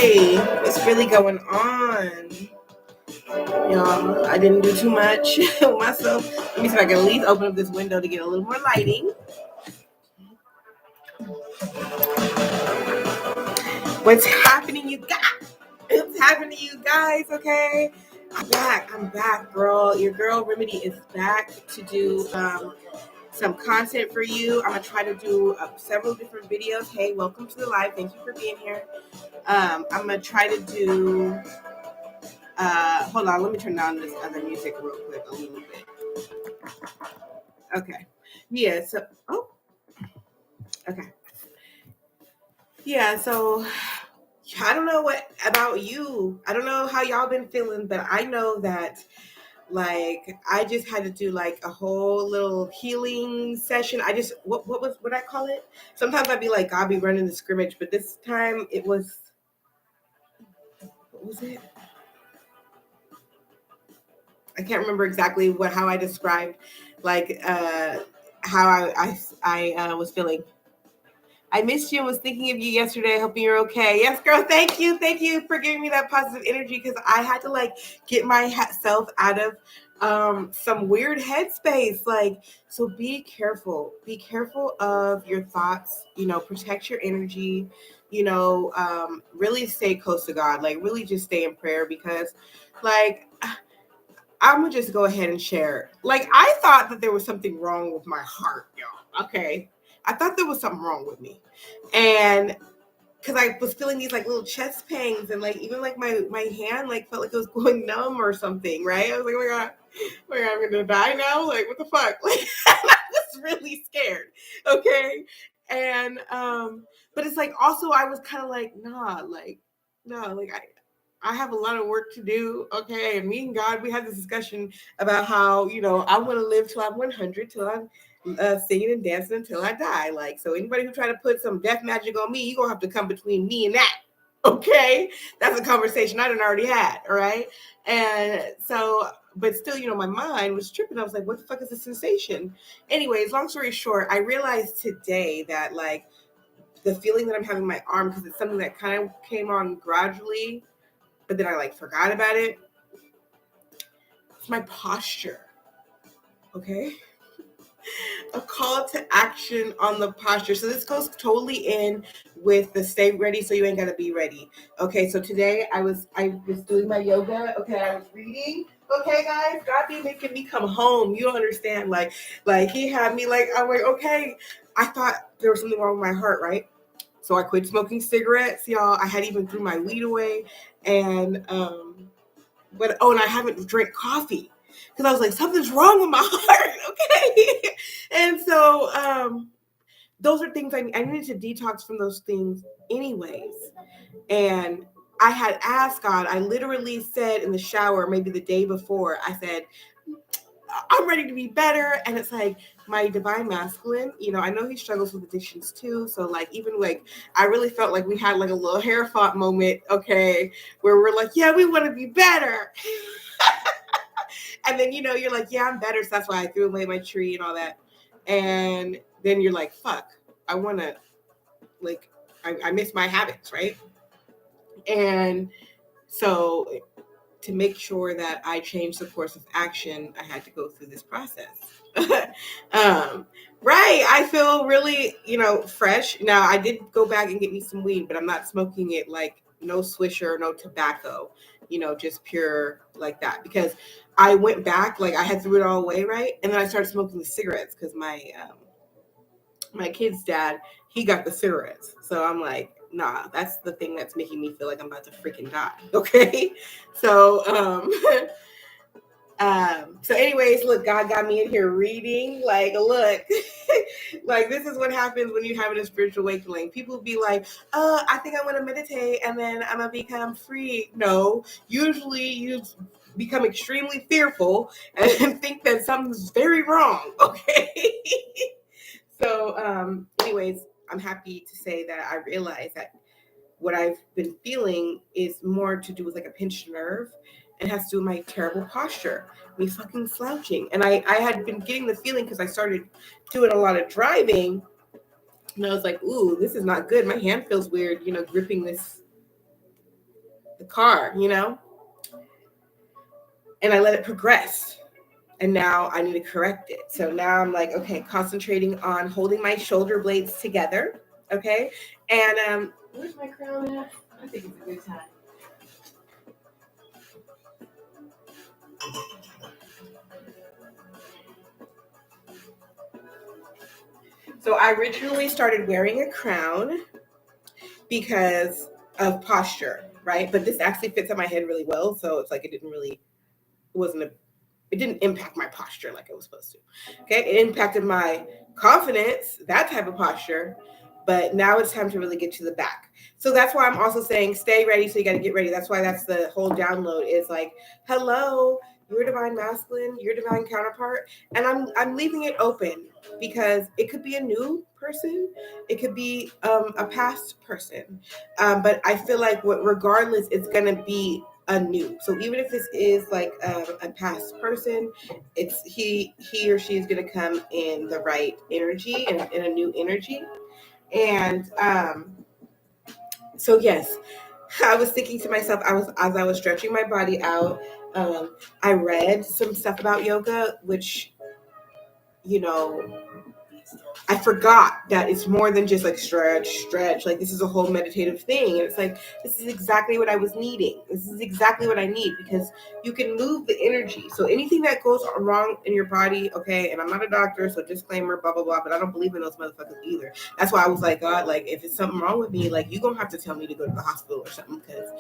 Okay, what's really going on? Y'all, I didn't do too much myself. Let me see if I can at least open up this window to get a little more lighting. What's happening, you guys? What's happening, you guys? Okay, I'm back, girl. Your girl Remedy is back to do some content for you. I'm gonna try to do several different videos. Hey, welcome to the live. Thank you for being here. I'm gonna try to do. Hold on, let me turn down this other music real quick a little bit. Okay. Yeah, so okay. Yeah, so I don't know what about you. I don't know how y'all been feeling, but I know that like I just had to do like a whole little healing session. I just what I call it? Sometimes I'd be like, I'll be running the scrimmage, but this time it was what was it? I can't remember exactly how I described like how I was feeling. I missed you and was thinking of you yesterday, hoping you're okay. Yes, girl, thank you for giving me that positive energy, because I had to like get myself out of some weird headspace. Like, so be careful of your thoughts, protect your energy, really stay close to God, like really just stay in prayer, because like I'm gonna just go ahead and share. Like, I thought that there was something wrong with my heart, y'all. Okay. I thought there was something wrong with me. And because I was feeling these like little chest pains, and like even like my hand like felt like it was going numb or something, right? I was like, oh my God, I'm gonna die now? Like, what the fuck? Like, I was really scared. Okay. And but it's like also I was kind of like, no, like I have a lot of work to do, okay? And me and God, we had this discussion about how, I want to live till I'm 100, till I'm singing and dancing until I die. Like, so anybody who try to put some death magic on me, you're going to have to come between me and that, okay? That's a conversation I done already had, all right? And so, but still, my mind was tripping. I was like, what the fuck is this sensation? Anyways, long story short, I realized today that, like, the feeling that I'm having in my arm, because it's something that kind of came on gradually, but then I like forgot about it. It's my posture. Okay. A call to action on the posture. So this goes totally in with the stay ready so you ain't gotta be ready. Okay, so today I was doing my yoga. Okay, I was reading. Okay, guys, God be making me come home. You don't understand. Like he had me like, I'm like, okay. I thought there was something wrong with my heart, right? So I quit smoking cigarettes, y'all. I had even threw my weed away. And and I haven't drank coffee, because I was like, something's wrong with my heart. Okay. And so those are things I needed to detox from those things anyways. And I had asked God, I literally said in the shower, maybe the day before, I said, I'm ready to be better. And it's like my divine masculine, I know he struggles with addictions too. So like, even like, I really felt like we had like a little hair fought moment, okay, where we're like, yeah, we want to be better. And then, you're like, yeah, I'm better. So that's why I threw away my tree and all that. And then you're like, fuck, I want to, like, I miss my habits, right? And so to make sure that I changed the course of action, I had to go through this process. Right. I feel really, fresh. Now, I did go back and get me some weed, but I'm not smoking it like no swisher, no tobacco, just pure like that. Because I went back, like I had threw it all away, right? And then I started smoking the cigarettes because my kid's dad, he got the cigarettes. So I'm like, nah, that's the thing that's making me feel like I'm about to freaking die. Okay. So, so anyways, look, God got me in here reading. Like, look, like this is what happens when you're having a spiritual awakening. People be like, I think I want to meditate and then I'm gonna become free. No, usually you become extremely fearful and think that something's very wrong. Okay. So, anyways, I'm happy to say that I realized that what I've been feeling is more to do with like a pinched nerve, and has to do with my terrible posture, me fucking slouching. And I had been getting the feeling because I started doing a lot of driving, and I was like, ooh, this is not good. My hand feels weird, gripping this the car, you know, and I let it progress. And now I need to correct it. So now I'm like, okay, concentrating on holding my shoulder blades together. Okay. And where's my crown at? I think it's a good time. So I originally started wearing a crown because of posture, right? But this actually fits on my head really well. So it's like it didn't impact my posture like it was supposed to. Okay. It impacted my confidence, that type of posture. But now it's time to really get to the back. So that's why I'm also saying stay ready. So you got to get ready. That's why that's the whole download is like, hello, your divine masculine, your divine counterpart. And I'm leaving it open because it could be a new person. It could be a past person. But I feel like regardless, it's going to be anew. So even if this is like a past person, it's he or she is going to come in the right energy and in a new energy. And so yes, I was thinking to myself, as I was stretching my body out, I read some stuff about yoga, which, you know, I forgot that it's more than just like stretch. Like this is a whole meditative thing. And it's like, this is exactly what I was needing. This is exactly what I need because you can move the energy. So anything that goes wrong in your body, okay, and I'm not a doctor, so disclaimer, blah, blah, blah, but I don't believe in those motherfuckers either. That's why I was like, God, like if it's something wrong with me, like you gonna have to tell me to go to the hospital or something because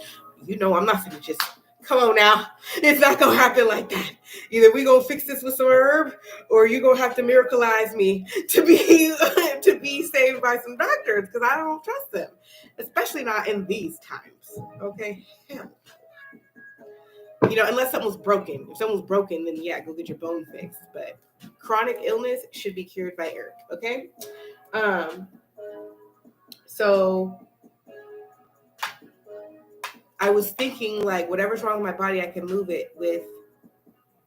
you know I'm not gonna just, come on now. It's not gonna happen like that. Either we gonna fix this with some herb or you gonna have to miracleize me to be saved by some doctors because I don't trust them, especially not in these times. Okay, hell, you know, unless something's broken. If someone's broken, then yeah, go get your bone fixed. But chronic illness should be cured by herb. Okay, so I was thinking like whatever's wrong with my body, I can move it with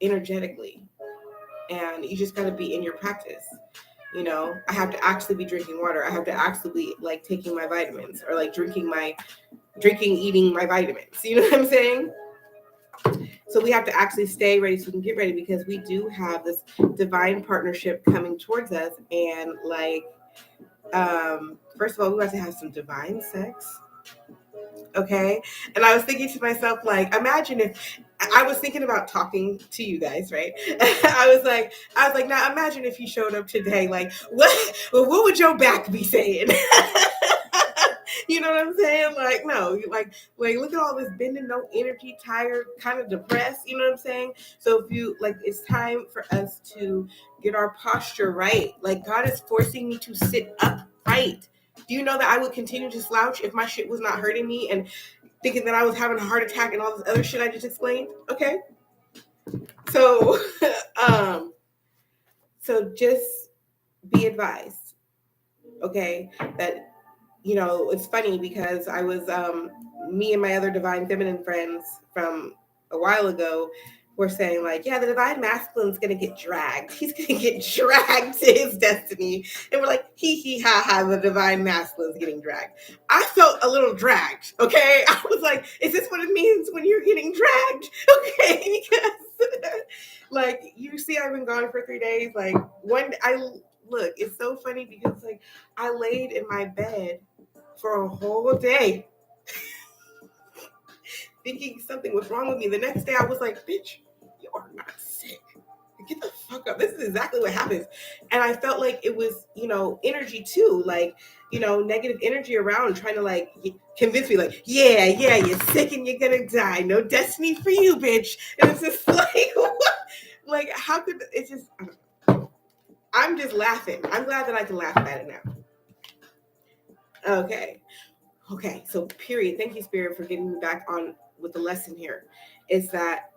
energetically, and you just got to be in your practice. You know, I have to actually be drinking water. I have to actually be like taking my vitamins or like eating my vitamins. You know what I'm saying? So we have to actually stay ready so we can get ready because we do have this divine partnership coming towards us. And like, first of all, we have to have some divine sex. Okay. And I was thinking to myself, like, imagine if I was thinking about talking to you guys, right? I was like, now imagine if you showed up today, like, what would your back be saying? You know what I'm saying? Like, no, like look at all this bending, no energy, tired, kind of depressed. You know what I'm saying? So if you like, it's time for us to get our posture right. Like God is forcing me to sit upright. Do you know that I would continue to slouch if my shit was not hurting me and thinking that I was having a heart attack and all this other shit I just explained? Okay. So, so just be advised, okay, that, you know, it's funny because I was, me and my other divine feminine friends from a while ago were saying like, yeah, the divine masculine's going to get dragged. He's going to get dragged to his destiny. And we're like, hee hee ha ha, the divine masculine's getting dragged. I felt a little dragged. Okay. I was like, is this what it means when you're getting dragged? Okay. Because like, you see, I've been gone for 3 days. Like look, it's so funny because like I laid in my bed for a whole day thinking something was wrong with me. The next day I was like, bitch, you are not sick. Get the fuck up. This is exactly what happens. And I felt like it was, you know, energy too. Like, you know, negative energy around trying to like convince me like, yeah, you're sick and you're going to die. No destiny for you, bitch. And it's just like, what? Like, how could it's just, I'm just laughing. I'm glad that I can laugh at it now. Okay, so period. Thank you, Spirit, for getting me back on with the lesson here. Is that,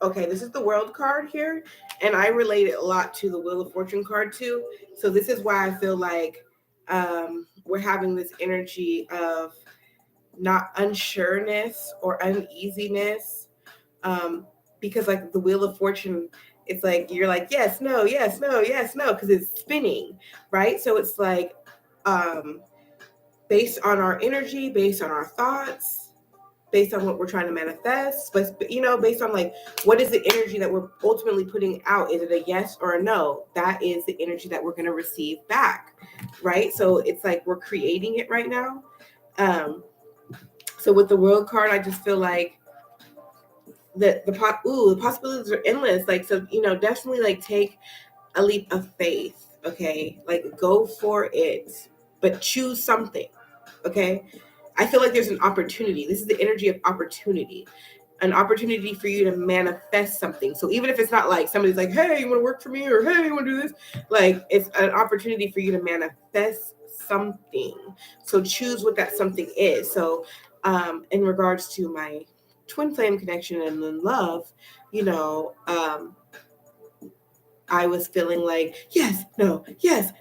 okay, this is the World card here, and I relate it a lot to the Wheel of Fortune card too. So this is why I feel like we're having this energy of not unsureness or uneasiness, because like the Wheel of Fortune, it's like you're like, yes, no, because it's spinning, right? So it's like, based on our energy, based on our thoughts, based on what we're trying to manifest, but based on like what is the energy that we're ultimately putting out. Is it a yes or a no? That is the energy that we're going to receive back, right? So it's like we're creating it right now. So with the World card, I just feel like the possibilities are endless. Like, so definitely like take a leap of faith. Okay, like go for it, but choose something. Okay, I feel like there's an opportunity. This is the energy of opportunity, an opportunity for you to manifest something. So even if it's not like somebody's like, hey, you want to work for me, or hey, you want to do this, like it's an opportunity for you to manifest something. So choose what that something is. So in regards to my twin flame connection and in love, I was feeling like, yes, no, yeah.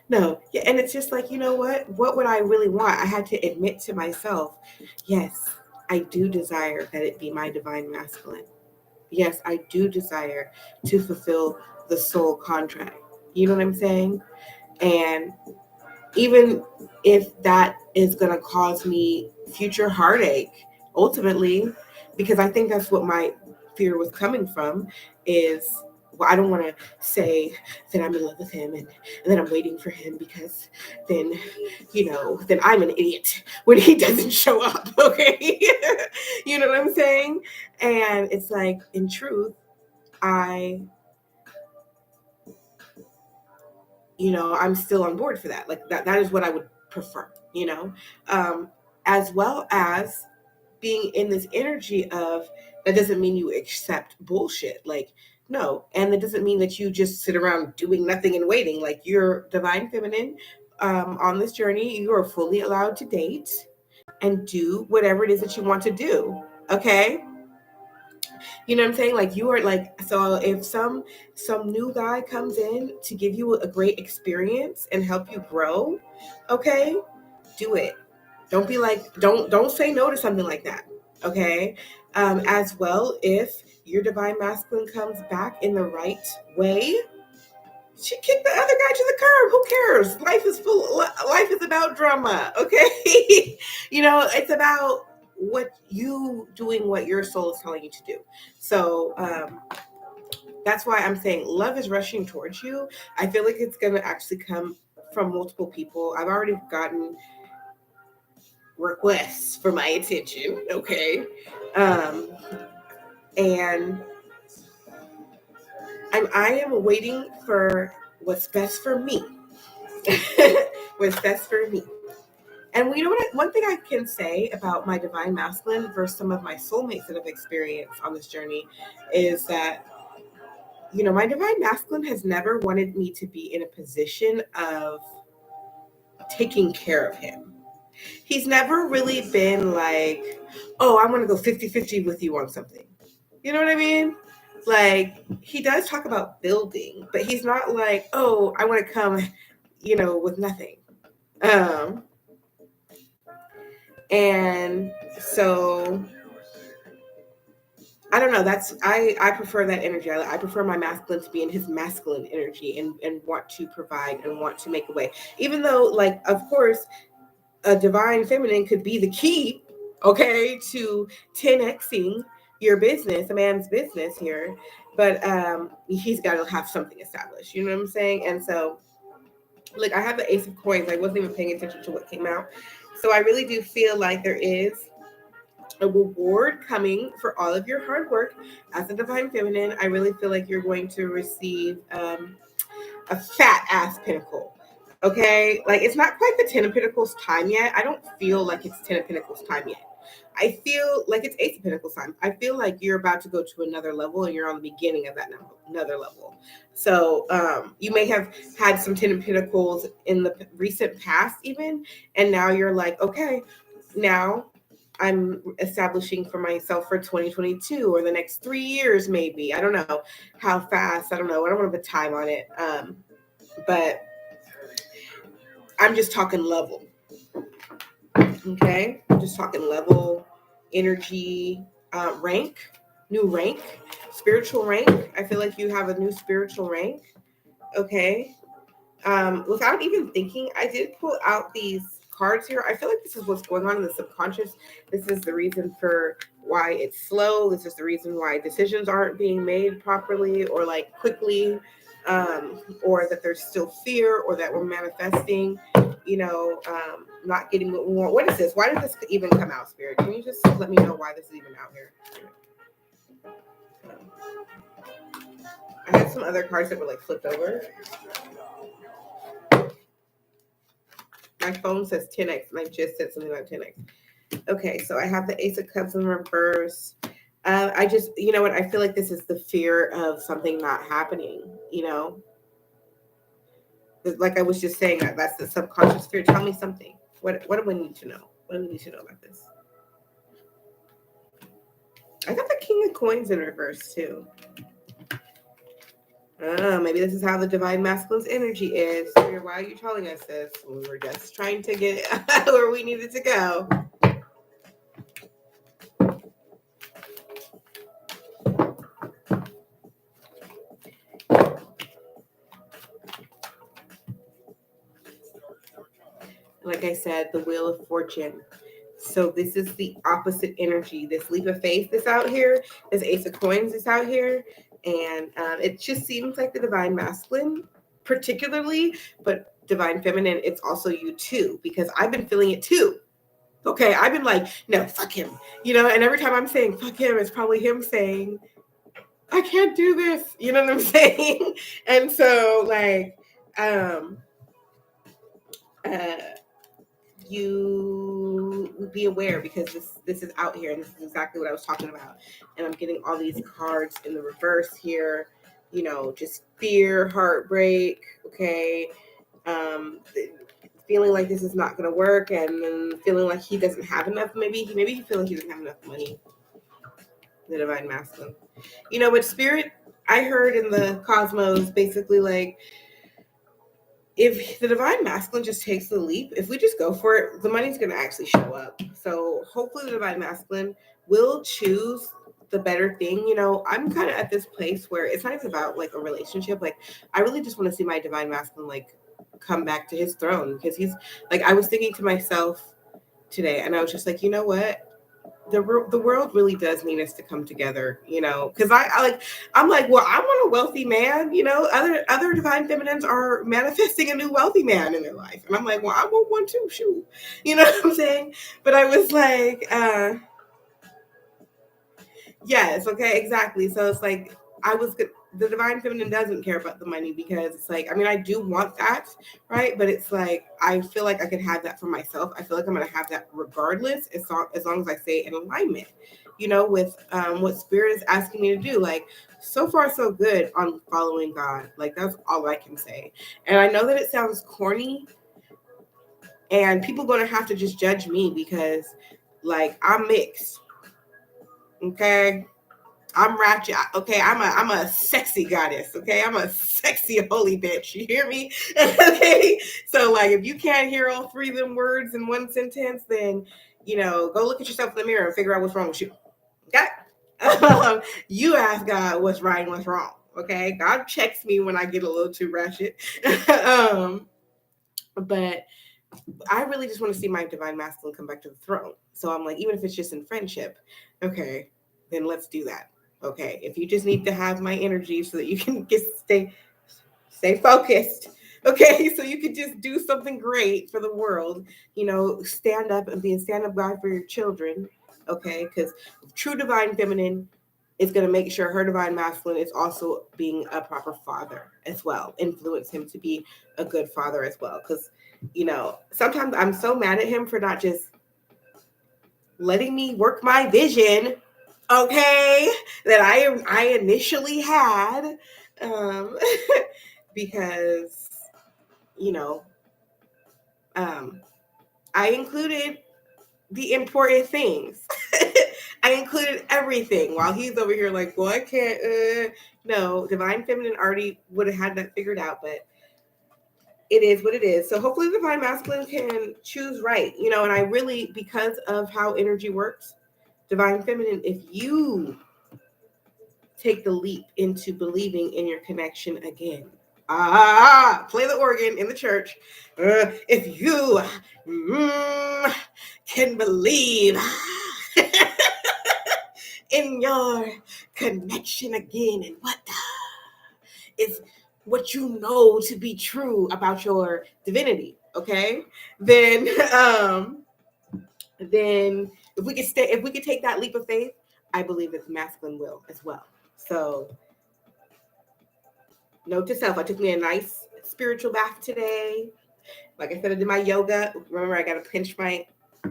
And it's just like, what would I really want? I had to admit to myself, yes, I do desire that it be my divine masculine. Yes, I do desire to fulfill the soul contract. You know what I'm saying? And even if that is going to cause me future heartache, ultimately, because I think that's what my fear was coming from, is, well, I don't want to say that I'm in love with him and that I'm waiting for him, because then, then I'm an idiot when he doesn't show up, okay? You know what I'm saying? And it's like, in truth, I'm still on board for that. Like that is what I would prefer, as well as being in this energy of, that doesn't mean you accept bullshit. Like, no. And that doesn't mean that you just sit around doing nothing and waiting. Like, you're divine feminine on this journey. You are fully allowed to date and do whatever it is that you want to do. Okay. You know what I'm saying? Like, you are like, so if some new guy comes in to give you a great experience and help you grow, okay, do it. Don't be like, don't say no to something like that. Okay. As well, if your divine masculine comes back in the right way, she kicked the other guy to the curb. Who cares? Life is about drama. Okay. It's about doing what your soul is telling you to do. So that's why I'm saying love is rushing towards you. I feel like it's going to actually come from multiple people. I've already gotten requests for my attention. Okay. And I am waiting for what's best for me. What's best for me. And you know what? One thing I can say about my divine masculine versus some of my soulmates that I've experienced on this journey is that, my divine masculine has never wanted me to be in a position of taking care of him. He's never really been like, oh, I want to go 50-50 with you on something. You know what I mean? Like, he does talk about building, but he's not like, oh, I want to come, with nothing. And so I don't know. I prefer that energy. I prefer my masculine to be in his masculine energy and want to provide and want to make a way. Even though, like, of course, a divine feminine could be the key, okay, to 10xing your business, a man's business here. But he's got to have something established. You know what I'm saying? And so, like, I have the Ace of Coins. I wasn't even paying attention to what came out. So I really do feel like there is a reward coming for all of your hard work as a divine feminine. I really feel like you're going to receive a fat ass pinnacle. Okay, like, it's not quite the 10 of Pentacles time yet. I don't feel like it's 10 of Pentacles time yet. I feel like it's Ace of Pentacles time. I feel like you're about to go to another level and you're on the beginning of that another level. So you may have had some 10 of Pentacles in the recent past even, and now you're like, okay, now I'm establishing for myself for 2022 or the next 3 years, maybe. I don't know how fast. I don't know. I don't want to put time on it. But I'm just talking level. Okay? I'm just talking level, energy, new rank, spiritual rank. I feel like you have a new spiritual rank. Okay? Without even thinking, I did pull out these cards here, I feel like this is what's going on in the subconscious. This is the reason for why it's slow. This is the reason why decisions aren't being made properly or like quickly, or that there's still fear, or that we're manifesting, not getting what we want. What is this? Why did this even come out, Spirit? Can you just let me know why this is even out here? I had some other cards that were like flipped over. My phone says 10x, and I just said something about 10x. Okay, so I have the Ace of Cups in reverse. I just, you know what? I feel like this is the fear of something not happening, Like I was just saying, that's the subconscious fear. Tell me something. What do we need to know? What do we need to know about this? I got the King of Coins in reverse, too. Maybe this is how the divine masculine's energy is. Why are you telling us this? We were just trying to get where we needed to go. Like I said, the Wheel of Fortune. So this is the opposite energy. This leap of faith that's out here, this Ace of Coins is out here. And it just seems like the divine masculine, particularly, but divine feminine, it's also you too, because I've been feeling it too. Okay, I've been like, no, fuck him. And every time I'm saying fuck him, it's probably him saying, I can't do this. You know what I'm saying? And so like, you be aware, because this is out here, and this is exactly what I was talking about. And I'm getting all these cards in the reverse here, just fear, heartbreak, okay, feeling like this is not going to work, and then feeling like he doesn't have enough. Maybe he feels like he doesn't have enough money. The divine masculine, but Spirit, I heard in the cosmos basically like, if the divine masculine just takes the leap, if we just go for it, the money's going to actually show up. So hopefully the divine masculine will choose the better thing. I'm kind of at this place where it's not even about like a relationship. Like, I really just want to see my divine masculine like come back to his throne, because he's like, I was thinking to myself today, and I was just like, you know what? The world really does need us to come together, because I'm like, well, I want a wealthy man, other divine feminines are manifesting a new wealthy man in their life, and I'm like, well, I want one too, shoot, you know what I'm saying? But I was like, yes, okay, exactly. So it's like, the divine feminine doesn't care about the money, because it's like, I mean, I do want that, right? But it's like, I feel like I could have that for myself. I feel like I'm going to have that regardless, as long as I stay in alignment, with what Spirit is asking me to do. Like, so far, so good on following God. Like, that's all I can say. And I know that it sounds corny, and people going to have to just judge me, because like, I'm mixed. Okay. I'm ratchet. Okay, I'm a sexy goddess. Okay, I'm a sexy holy bitch. You hear me? Okay, so like, if you can't hear all three of them words in one sentence, then go look at yourself in the mirror and figure out what's wrong with you. Okay, you ask God what's right and what's wrong. Okay, God checks me when I get a little too ratchet. But I really just want to see my divine masculine come back to the throne. So I'm like, even if it's just in friendship, okay, then let's do that. Okay, if you just need to have my energy so that you can stay focused, okay, so you can just do something great for the world, stand up and be a stand-up guy for your children, okay, because true divine feminine is going to make sure her divine masculine is also being a proper father as well, influence him to be a good father as well, because sometimes I'm so mad at him for not just letting me work my vision, okay, that I initially had, because I included the important things. I included everything, while he's over here like, well, I can't. No, divine feminine already would have had that figured out, but it is what it is. So hopefully the divine masculine can choose right, and I really, because of how energy works, divine feminine, if you take the leap into believing in your connection again, play the organ in the church. If you can believe in your connection again and what is what you know to be true about your divinity, okay? Then if we could take that leap of faith, I believe it's masculine will as well. So note to self, I took me a nice spiritual bath today. Like I said, I did my yoga. Remember, I got to pinch my.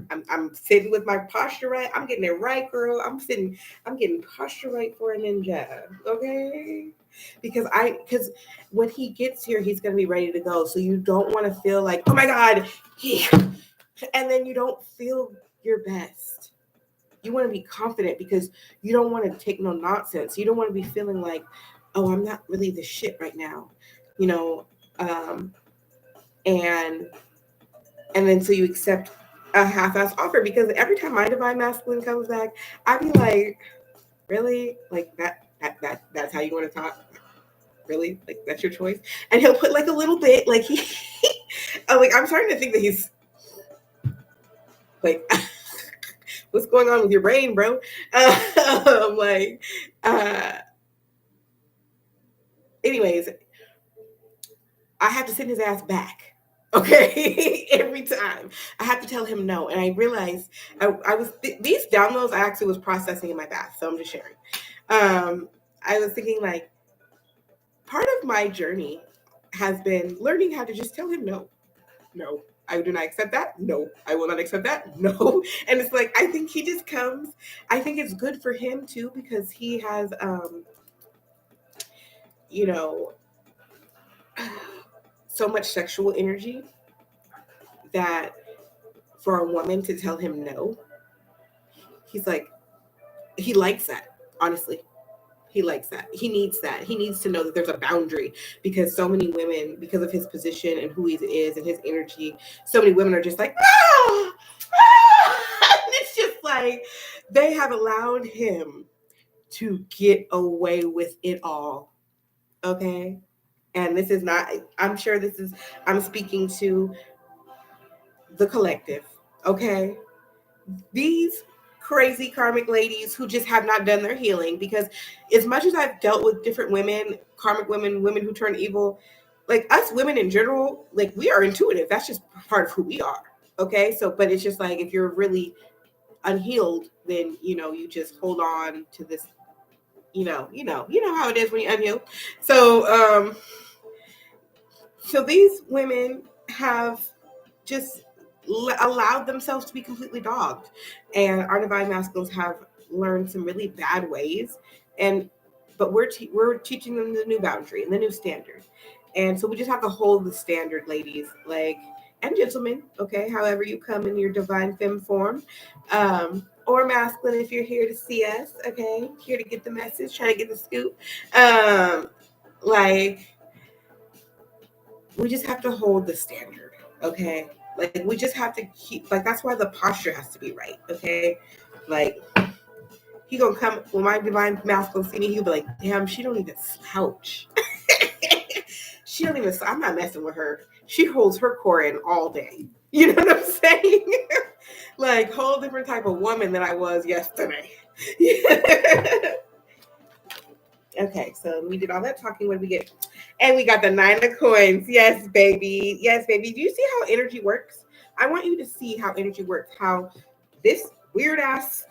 I'm sitting with my posture right. I'm getting it right, girl. I'm getting posture right for a ninja. Okay, because when he gets here, he's gonna be ready to go. So you don't want to feel like, oh my God, and then you don't feel your best. You want to be confident because you don't want to take no nonsense. You don't want to be feeling like, oh, I'm not really the shit right now, you know. And then so you accept a half-ass offer, because every time my divine masculine comes back, I be like, really? Like that's how you want to talk? Really? Like that's your choice? And he'll put like a little bit, like I'm starting to think that he's like, what's going on with your brain, bro? Anyways, I have to send his ass back. Okay, every time I have to tell him no, and I realized these downloads I actually was processing in my bath, so I'm just sharing. I was thinking like part of my journey has been learning how to just tell him no. I do not accept that. No, I will not accept that. No, and it's like I think he just comes. I think it's good for him too because he has, so much sexual energy that for a woman to tell him no, he's like, he likes that. Honestly, he likes that. He needs that. He needs to know that there's a boundary, because so many women, because of his position and who he is and his energy, so many women are just like, ah! And it's just like they have allowed him to get away with it all. Okay. And this is not, I'm sure I'm speaking to the collective. Okay. These crazy karmic ladies who just have not done their healing, because as much as I've dealt with different women, karmic women who turn evil, like us women in general, like we are intuitive. That's just part of who we are. Okay. So, but it's just like, if you're really unhealed, then, you just hold on to this, you know how it is when you're unhealed. So, so these women have just allowed themselves to be completely dogged, and our divine masculines have learned some really bad ways, but we're teaching them the new boundary and the new standard, and so we just have to hold the standard, ladies, like, and gentlemen, okay, however you come in your divine femme form, or masculine if you're here to see us, okay, here to get the message, try to get the scoop, like, we just have to hold the standard, okay? Like, we just have to keep, like, that's why the posture has to be right, okay? Like, he gonna come, when my divine masculine see me, he'll be like, damn, she don't even slouch. I'm not messing with her. She holds her core in all day. You know what I'm saying? Like, whole different type of woman than I was yesterday. Okay, so we did all that talking. What did we get? And we got the 9 of coins. Yes, baby. Yes, baby. Do you see how energy works? I want you to see how energy works. How this weird ass,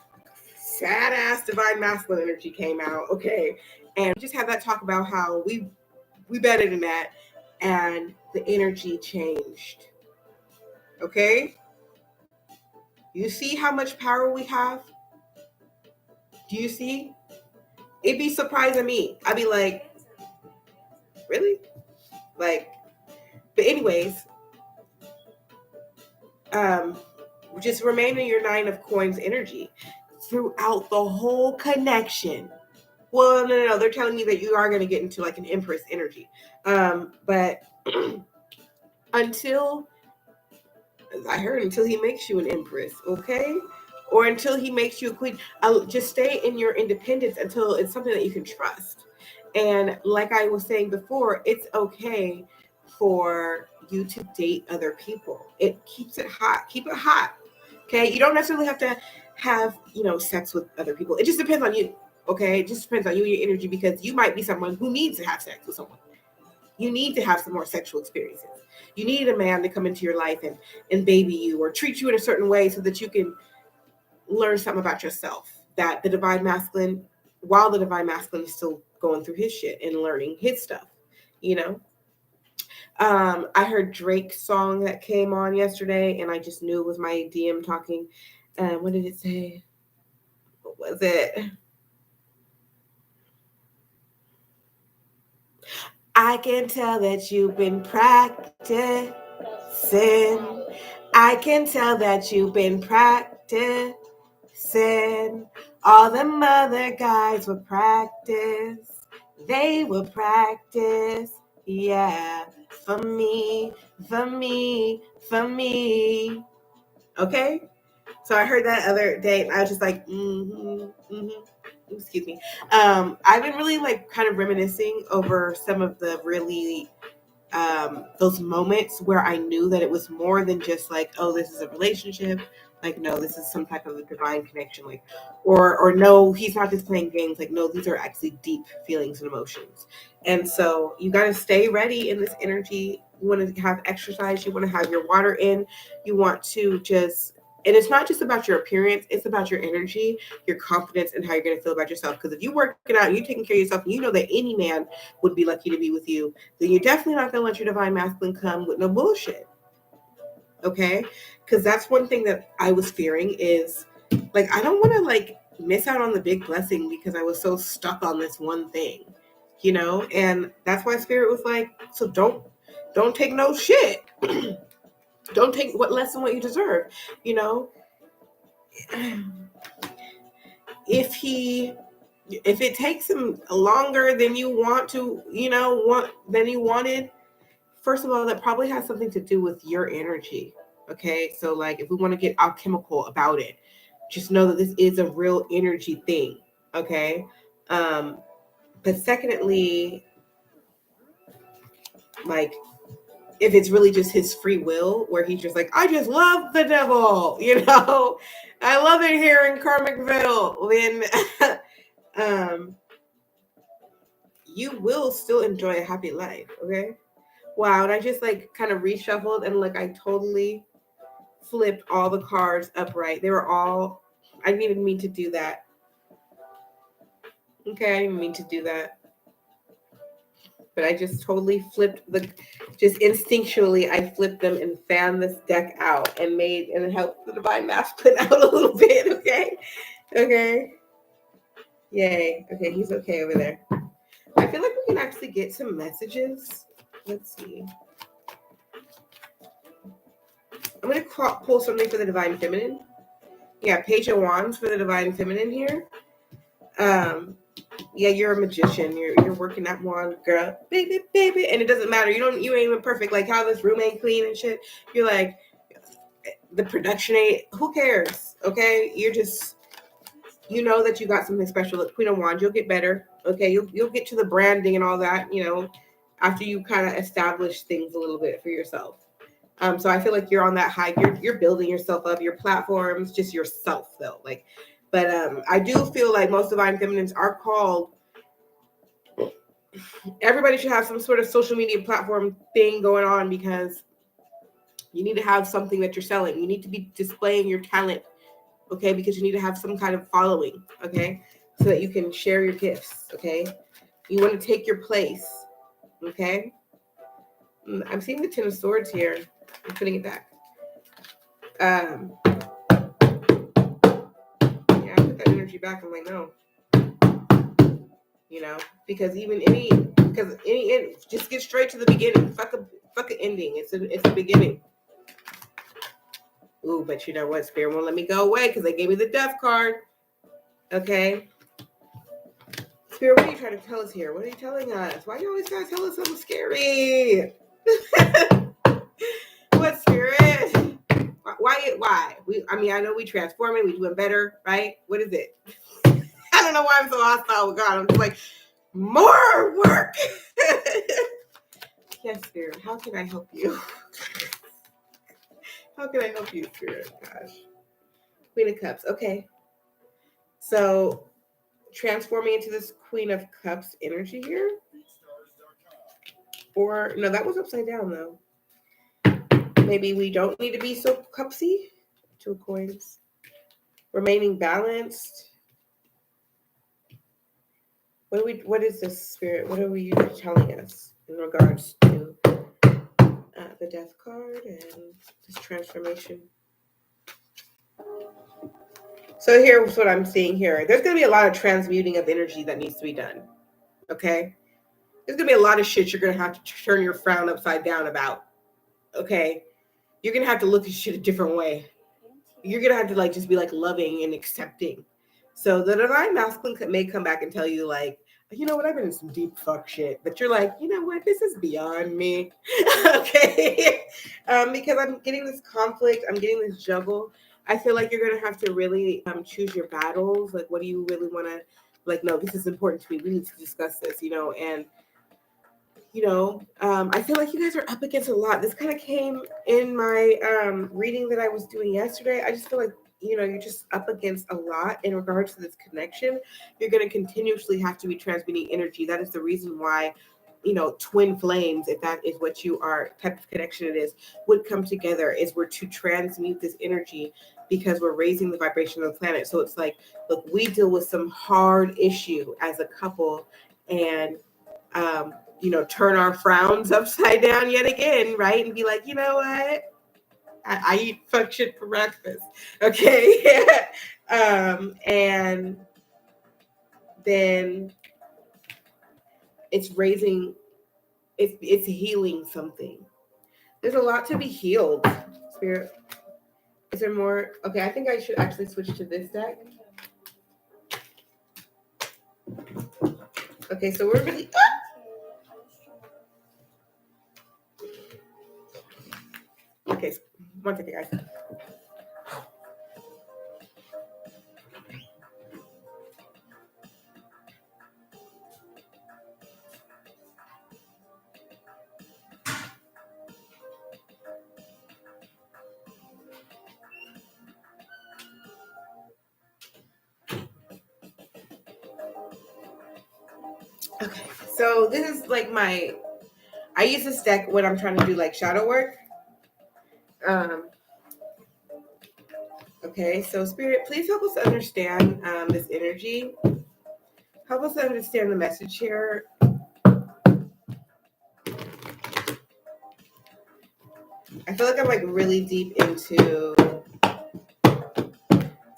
sad ass divine masculine energy came out. Okay, and we just had that talk about how we better than that, and the energy changed. Okay, you see how much power we have? Do you see? It'd be surprising me. I'd be like, really? Like, but anyways, just remain in your 9 of coins energy throughout the whole connection. Well, no. They're telling me that you are going to get into like an empress energy. But until he makes you an empress, okay? Or until he makes you a queen, just stay in your independence until it's something that you can trust. And like I was saying before, it's okay for you to date other people. It keeps it hot. Keep it hot. Okay. You don't necessarily have to have, sex with other people. It just depends on you. Okay. It just depends on you and your energy, because you might be someone who needs to have sex with someone. You need to have some more sexual experiences. You need a man to come into your life and baby you or treat you in a certain way so that you can learn something about yourself. That the divine masculine, while the divine masculine is still going through his shit and learning his stuff, you know. I heard Drake's song that came on yesterday, and I just knew it was my DM talking. What did it say? What was it? I can tell that you've been practicing. I can tell that you've been practicing. All them other guys will practice. They will practice. Yeah. For me, for me, for me. Okay? So I heard that other day, and I was just like, excuse me. I've been really like kind of reminiscing over some of the really those moments where I knew that it was more than just like, oh, this is a relationship. Like, no, this is some type of a divine connection. Like, or no, he's not just playing games. Like, no, these are actually deep feelings and emotions. And so you got to stay ready in this energy. You want to have exercise. You want to have your water in. You want to just, and it's not just about your appearance. It's about your energy, your confidence, and how you're going to feel about yourself. Because if you're working out, you're taking care of yourself, and you know that any man would be lucky to be with you, then you're definitely not going to let your divine masculine come with no bullshit. Okay? Because that's one thing that I was fearing is, like, I don't want to, like, miss out on the big blessing because I was so stuck on this one thing, And that's why Spirit was like, so don't take no shit. Don't take less than what you deserve, If it takes him longer than you than you wanted, first of all, that probably has something to do with your energy. Okay. So like, if we want to get alchemical about it, just know that this is a real energy thing. Okay. But secondly, like, if it's really just his free will, where he's just like, I just love the devil, I love it here in Karmicville, then you will still enjoy a happy life. Okay. Wow. And I just like kind of reshuffled, and like I totally flipped all the cards upright. They were all, I didn't even mean to do that. Okay. I didn't mean to do that. But I just totally flipped just instinctually, I flipped them and fanned this deck out and helped the divine masculine out a little bit. Okay. Okay. Yay. Okay. He's okay over there. I feel like we can actually get some messages. Let's see. I'm going to pull something for the divine feminine. Yeah. Page of Wands for the divine feminine here. Yeah, you're a magician. You're working that wand, girl, baby, and it doesn't matter. You ain't even perfect. Like how this room ain't clean and shit. You're like, the production ain't. Who cares? Okay, you're just, that you got something special. Queen of Wands, you'll get better. Okay, you'll get to the branding and all that. After you kind of establish things a little bit for yourself. So I feel like you're on that high. You're building yourself up, your platforms, just yourself though. Like. But I do feel like most divine feminines are called. Everybody should have some sort of social media platform thing going on, because you need to have something that you're selling. You need to be displaying your talent, okay? Because you need to have some kind of following, okay? So that you can share your gifts, okay? You want to take your place, okay? I'm seeing the Ten of Swords here. I'm putting it back. Yeah, I put that energy back. I'm like, no. Because just get straight to the beginning. Fuck an ending. It's a beginning. Ooh, but you know what? Spirit won't let me go away because they gave me the death card. Okay. Spirit, what are you trying to tell us here? What are you telling us? Why do you always gotta tell us something scary? What, Spirit? Why? I know we transforming, we doing better, right? What is it? I don't know why I'm so hostile with God. I'm just like, more work. Yes, Spirit. How can I help you? How can I help you, Spirit? Gosh. Queen of Cups. Okay. So transforming into this Queen of Cups energy here. Or no, that was upside down though. Maybe we don't need to be so cupsy. 2 of coins. Remaining balanced. What is this, Spirit? What are we telling us in regards to the Death card and this transformation? So here's what I'm seeing here. There's going to be a lot of transmuting of energy that needs to be done. Okay? There's going to be a lot of shit you're going to have to turn your frown upside down about. Okay? You're going to have to look at shit a different way. You're going to have to just be loving and accepting. So the divine masculine may come back and tell you you know what, I've been in some deep fuck shit. But you're like, you know what, this is beyond me. Okay? Because I'm getting this conflict. I'm getting this juggle. I feel like you're going to have to really choose your battles. What do you really want to, no, this is important to me. We need to discuss this, and, I feel like you guys are up against a lot. This kind of came in my reading that I was doing yesterday. I just feel like, you're just up against a lot in regards to this connection. You're going to continuously have to be transmitting energy. That is the reason why, twin flames, if that is what you are, type of connection it is, would come together, is we're to transmute this energy because we're raising the vibration of the planet. So it's look, we deal with some hard issue as a couple and, turn our frowns upside down yet again, right? And be like, you know what? I eat fuck shit for breakfast. Okay. And then it's healing something. There's a lot to be healed, Spirit. Is there more? Okay, I think I should actually switch to this deck. Okay, so we're really... Okay, one second, guys. Okay, so this is I use this deck when I'm trying to do shadow work. Okay, so Spirit, please help us understand this energy. Help us understand the message here. I feel like I'm really deep into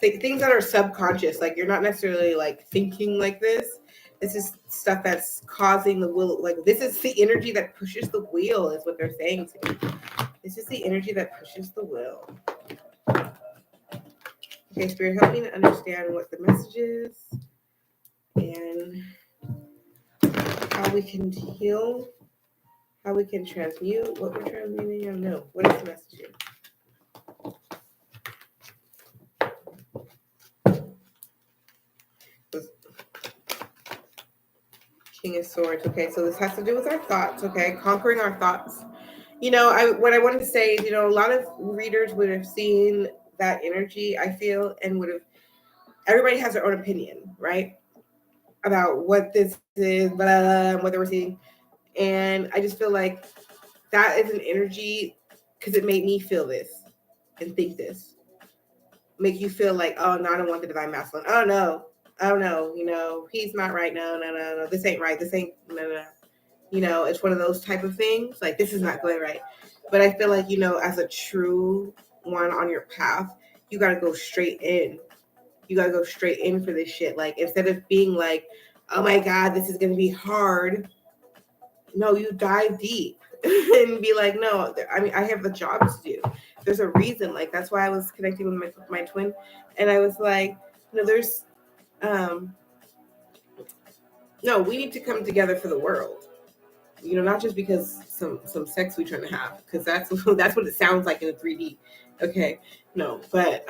things that are subconscious. You're not necessarily thinking like this. This is stuff that's causing the will. This is the energy that pushes the wheel, is what they're saying to me. This is the energy that pushes the wheel. Okay, Spirit, help me to understand what the message is and how we can heal, how we can transmute what we're transmuting. I don't know. What is the message here? King of Swords. Okay, so this has to do with our thoughts. Okay, conquering our thoughts. What I wanted to say is, a lot of readers would have seen that energy, I feel, and would have. Everybody has their own opinion, right, about what this is, blah, blah, blah, what they were seeing, and I just feel like that is an energy because it made me feel this and think this. Make you feel like, oh no, I don't want the divine masculine. Oh no, he's not right. No, this ain't right. This ain't no. It's one of those type of things. This is not going right. But I feel like, as a true one on your path, you got to go straight in. You got to go straight in for this shit. Instead of being oh my God, this is going to be hard. No, you dive deep and be like, no, I have a job to do. There's a reason. That's why I was connecting with my twin. And I was like, there's, no, we need to come together for the world. Not just because some sex we trying to have, because that's what it sounds like in a 3D. Okay, no, but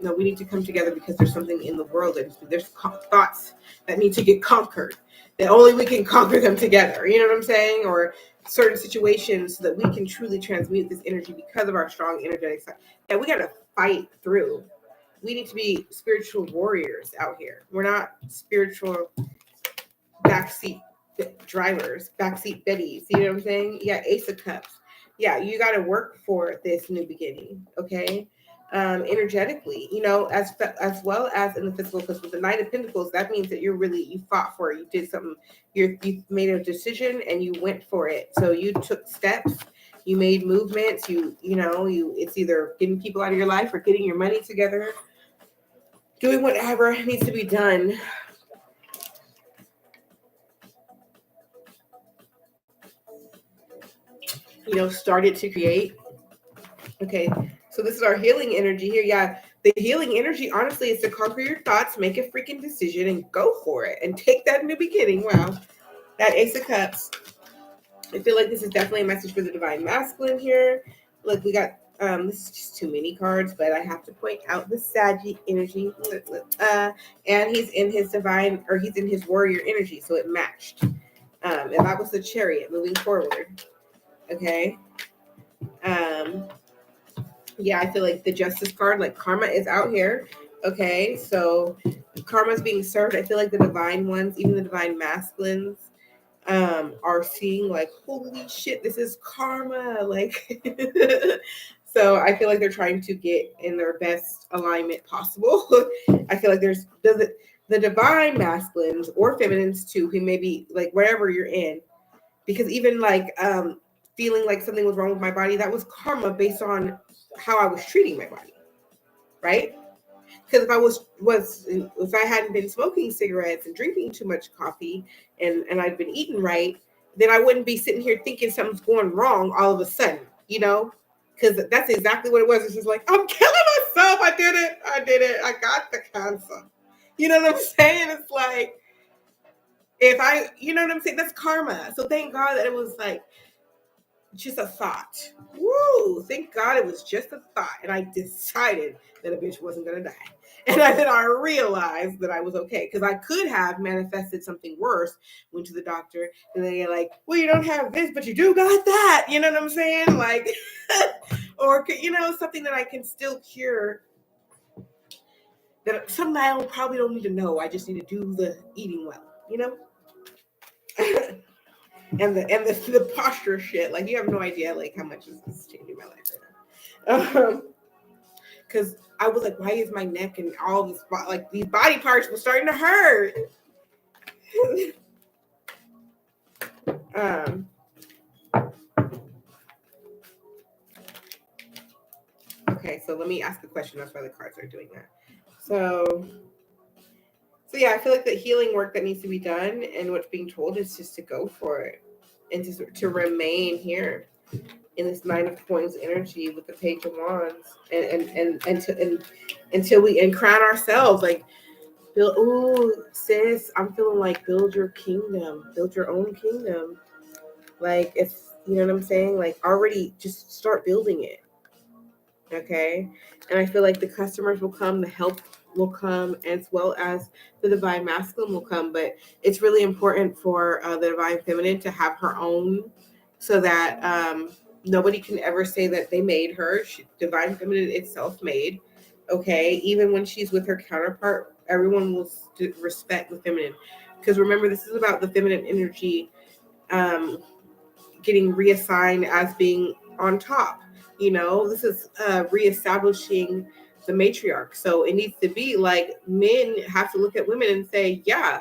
No, we need to come together because there's something in the world. There's thoughts that need to get conquered. That only we can conquer them together. You know what I'm saying? Or certain situations so that we can truly transmute this energy because of our strong energetic side. And we got to fight through. We need to be spiritual warriors out here. We're not spiritual backseat drivers, backseat Betties. You know what I'm saying? Yeah, Ace of Cups. Yeah, you got to work for this new beginning. Okay, energetically, as well as in the physical. Because with the Knight of Pentacles, that means that you fought for it. You did something. You made a decision and you went for it. So you took steps. You made movements. It's either getting people out of your life or getting your money together, doing whatever needs to be done. Started to create. Okay, so this is our healing energy here. Yeah, the healing energy, honestly, is to conquer your thoughts, make a freaking decision, and go for it, and take that new beginning. Wow, that Ace of Cups. I feel like this is definitely a message for the divine masculine here. Look, we got this is just too many cards, but I have to point out the Saggy energy. And he's in his divine, or he's in his warrior energy, so it matched. And that was the Chariot moving forward. Okay. Yeah, I feel like the Justice card, like karma is out here. Okay, so karma is being served. I feel like the divine ones, even the divine masculines, are seeing like, holy shit, this is karma. Like, so I feel like they're trying to get in their best alignment possible. I feel like there's the divine masculines or feminines too, who may be like wherever you're in, because even like feeling like something was wrong with my body, that was karma based on how I was treating my body, right? Because if I hadn't been smoking cigarettes and drinking too much coffee and I'd been eating right, then I wouldn't be sitting here thinking something's going wrong all of a sudden, because that's exactly what it was. It's just like, I'm killing myself. I did it. I got the cancer. You know what I'm saying? It's like, you know what I'm saying? That's karma. So thank God that it was like, just a thought. Woo! Thank God it was just a thought. And I decided that a bitch wasn't going to die. And then I realized that I was okay. Because I could have manifested something worse, went to the doctor, and they're like, well, you don't have this, but you do got that. You know what I'm saying? Like, or, something that I can still cure. That something I probably don't need to know. I just need to do the eating well, and the posture shit, like you have no idea like how much this is changing my life right now. Because I was like, why is my neck and all this like these body parts were starting to hurt? Okay, so let me ask a question. That's why the cards are doing that. So yeah, I feel like the healing work that needs to be done and what's being told is just to go for it and to remain here in this Nine of Coins energy with the Page of Wands and until we crown ourselves, like build. Ooh, sis, I'm feeling like build your kingdom, build your own kingdom. Like, if you know what I'm saying, like already just start building it. Okay, and I feel like the customers will come, the help will come, as well as the divine masculine will come. But it's really important for the divine feminine to have her own, so that nobody can ever say that they made her. Divine feminine itself made. Okay, even when she's with her counterpart, everyone will respect the feminine, because remember, this is about the feminine energy getting reassigned as being on top. This is reestablishing the matriarch. So it needs to be like men have to look at women and say, yeah,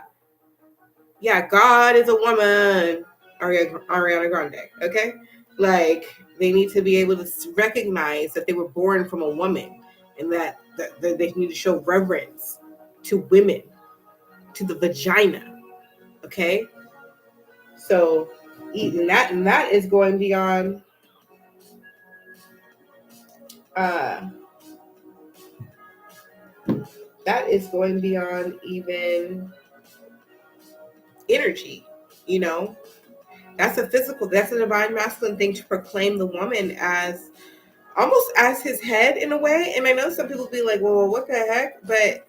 God is a woman. Ariana Grande. Okay, like they need to be able to recognize that they were born from a woman, and that they need to show reverence to women, to the vagina. Okay, so and that is going beyond that is going beyond even energy. That's a divine masculine thing, to proclaim the woman as almost as his head in a way. And I know some people be like, well, what the heck? But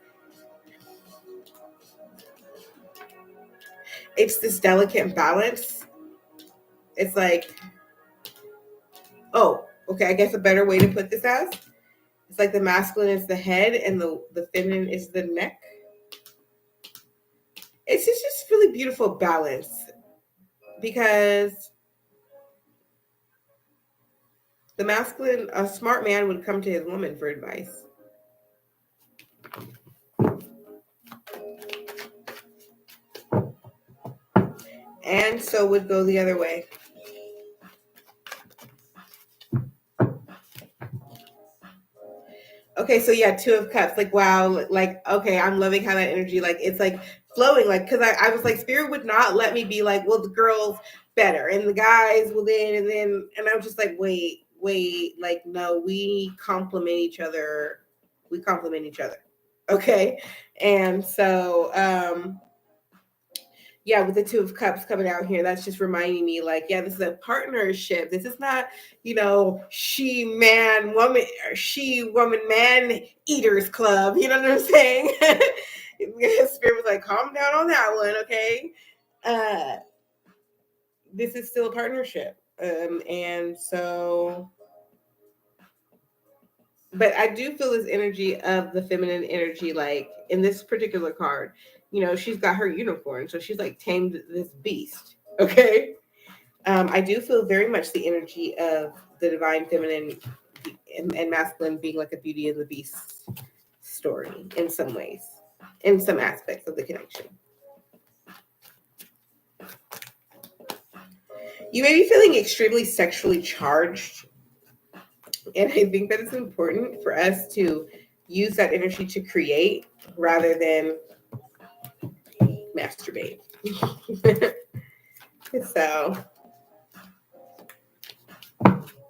it's this delicate balance. It's like, oh, okay, I guess a better way to put this as, it's like the masculine is the head and the feminine is the neck. It's just really beautiful balance, because the masculine, a smart man would come to his woman for advice. And so would go the other way. Okay, so yeah, Two of Cups. Like, wow, like, okay, I'm loving how that energy, like, it's like flowing. Like, because I was like, Spirit would not let me be like, well, the girls better and the guys will then, and I was just like, wait, like, no, we complement each other. We complement each other. Okay. And so, yeah, with the Two of Cups coming out here, that's just reminding me, like, yeah, this is a partnership. This is not, she man woman or she woman man eaters club. You know what I'm saying? Spirit was like, calm down on that one, okay? This is still a partnership, and so. But I do feel this energy of the feminine energy, like in this particular card, she's got her unicorn. So she's like tamed this beast. Okay. I do feel very much the energy of the divine feminine and masculine being like a Beauty and the Beast story in some ways, in some aspects of the connection. You may be feeling extremely sexually charged. And I think that it's important for us to use that energy to create rather than masturbate. So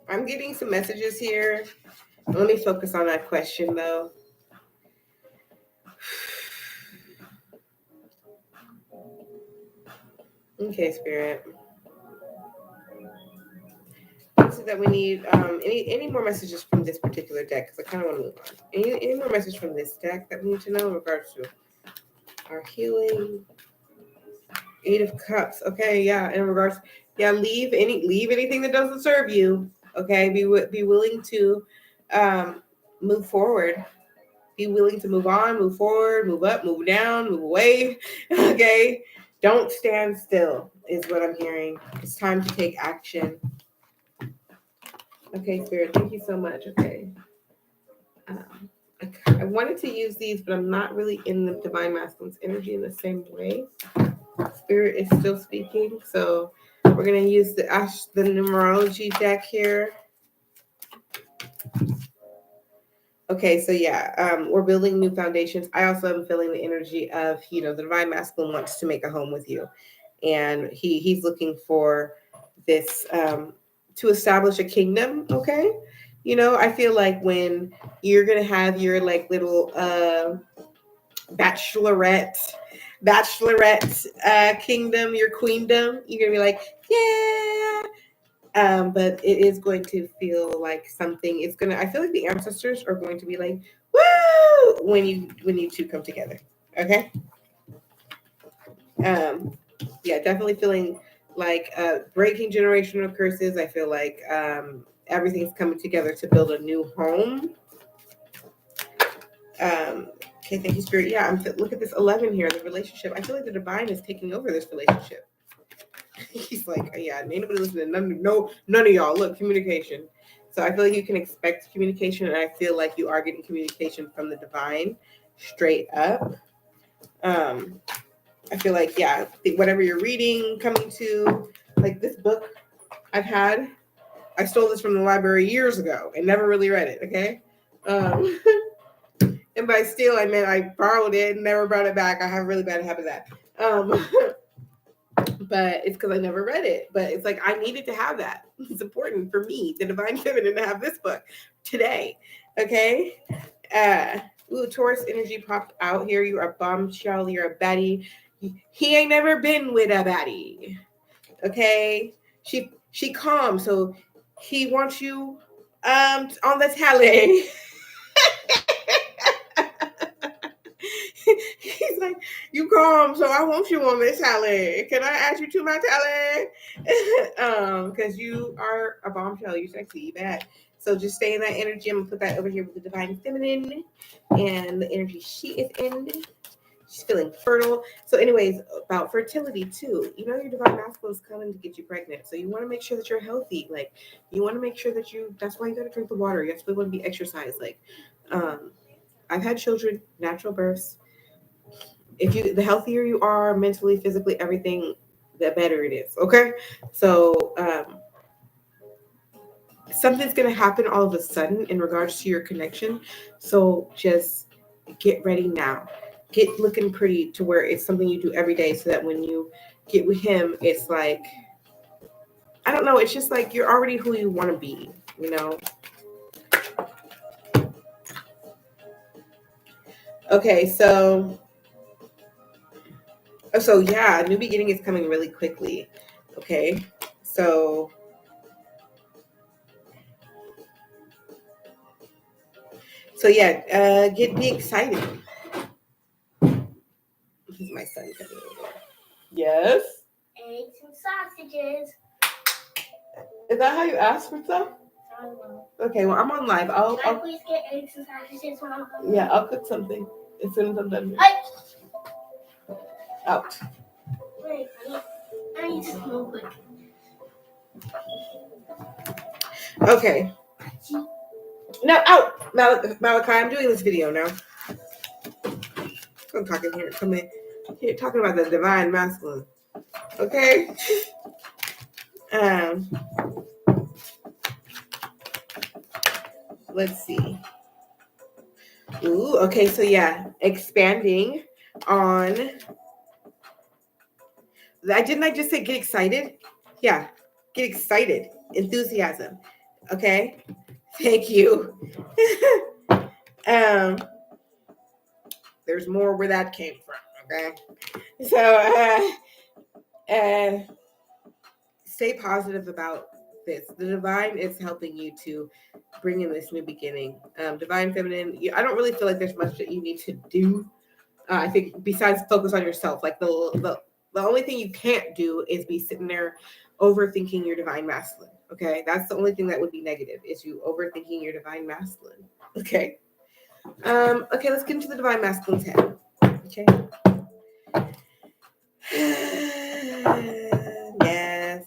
I'm getting some messages here. Let me focus on that question though. Okay, Spirit. So that we need any more messages from this particular deck, because I kind of want to move on. Any more messages from this deck that we need to know in regards to our healing? Eight of Cups. Okay, yeah. In regards, yeah, leave anything that doesn't serve you. Okay, be willing to move forward. Be willing to move on, move forward, move up, move down, move away. Okay, don't stand still is what I'm hearing. It's time to take action. Okay, Spirit, thank you so much. Okay. I wanted to use these, but I'm not really in the divine masculine's energy in the same way. Spirit is still speaking, so we're going to use the numerology deck here. Okay, so yeah, we're building new foundations. I also am feeling the energy of, the divine masculine wants to make a home with you, and he's looking for this to establish a kingdom. Okay, I feel like when you're gonna have your like little bachelorette kingdom, your queendom, you're gonna be like, yeah. But it is going to feel like something. I feel like the ancestors are going to be like, woo, when you two come together. Okay. Yeah, definitely feeling like breaking generational curses. I feel like everything's coming together to build a new home. Okay, thank you, Spirit. Yeah, look at this 11 here, the relationship. I feel like the divine is taking over this relationship. He's like, yeah, ain't nobody listening. None of y'all. Look, communication. So I feel like you can expect communication, and I feel like you are getting communication from the divine straight up. I feel like, yeah, whatever you're reading, coming to, like this book I stole this from the library years ago and never really read it, okay? And by steal, I meant I borrowed it and never brought it back. I have a really bad habit of that. But it's because I never read it. But it's like I needed to have that. It's important for me, the divine feminine, to have this book today. Okay. Taurus energy popped out here. You are a bombshell. You're a baddie. He ain't never been with a baddie. Okay. She calm. So he wants you On the tally. He's like, you calm, so I want you on this tally. Can I add you to my tally? Because you are a bombshell. You're sexy. You bad. So just stay in that energy. I'm gonna put that over here with the divine feminine and the energy she is in. She's feeling fertile. So, anyways, about fertility too. You know, your divine masculine is coming to get you pregnant. So you want to make sure that you're healthy. Like, you want to make sure that that's why you got to drink the water. That's why you want to be exercised. Like, I've had children, natural births. The healthier you are mentally, physically, everything, the better it is. Okay. So, something's going to happen all of a sudden in regards to your connection. So just get ready now. Get looking pretty to where it's something you do every day so that when you get with him, it's like, I don't know, it's just like you're already who you want to be, you know? Okay, so yeah, new beginning is coming really quickly. Okay, so yeah, be excited. This is my son coming over. Yes. Eggs and sausages. Is that how you ask for stuff? I don't know. Okay, well, I'm on live. I'll please get eggs and sausages, Mom? Yeah, I'll cook something as soon as I'm done. Out. Wait, I need to smoke quick. Okay. No, out. Malachi, I'm doing this video now. I'm talking here. Come in. Here, talking about the divine masculine. Okay. Let's see. Ooh, okay, so yeah, expanding on. Didn't I just say get excited? Yeah, get excited, enthusiasm. Okay, thank you. There's more where that came from. Okay, so stay positive about this. The divine is helping you to bring in this new beginning. Divine feminine, I don't really feel like there's much that you need to do. I think besides focus on yourself, like the only thing you can't do is be sitting there overthinking your divine masculine. Okay, that's the only thing that would be negative is you overthinking your divine masculine. Okay. Okay, let's get into the divine masculine's head. Okay. Yes.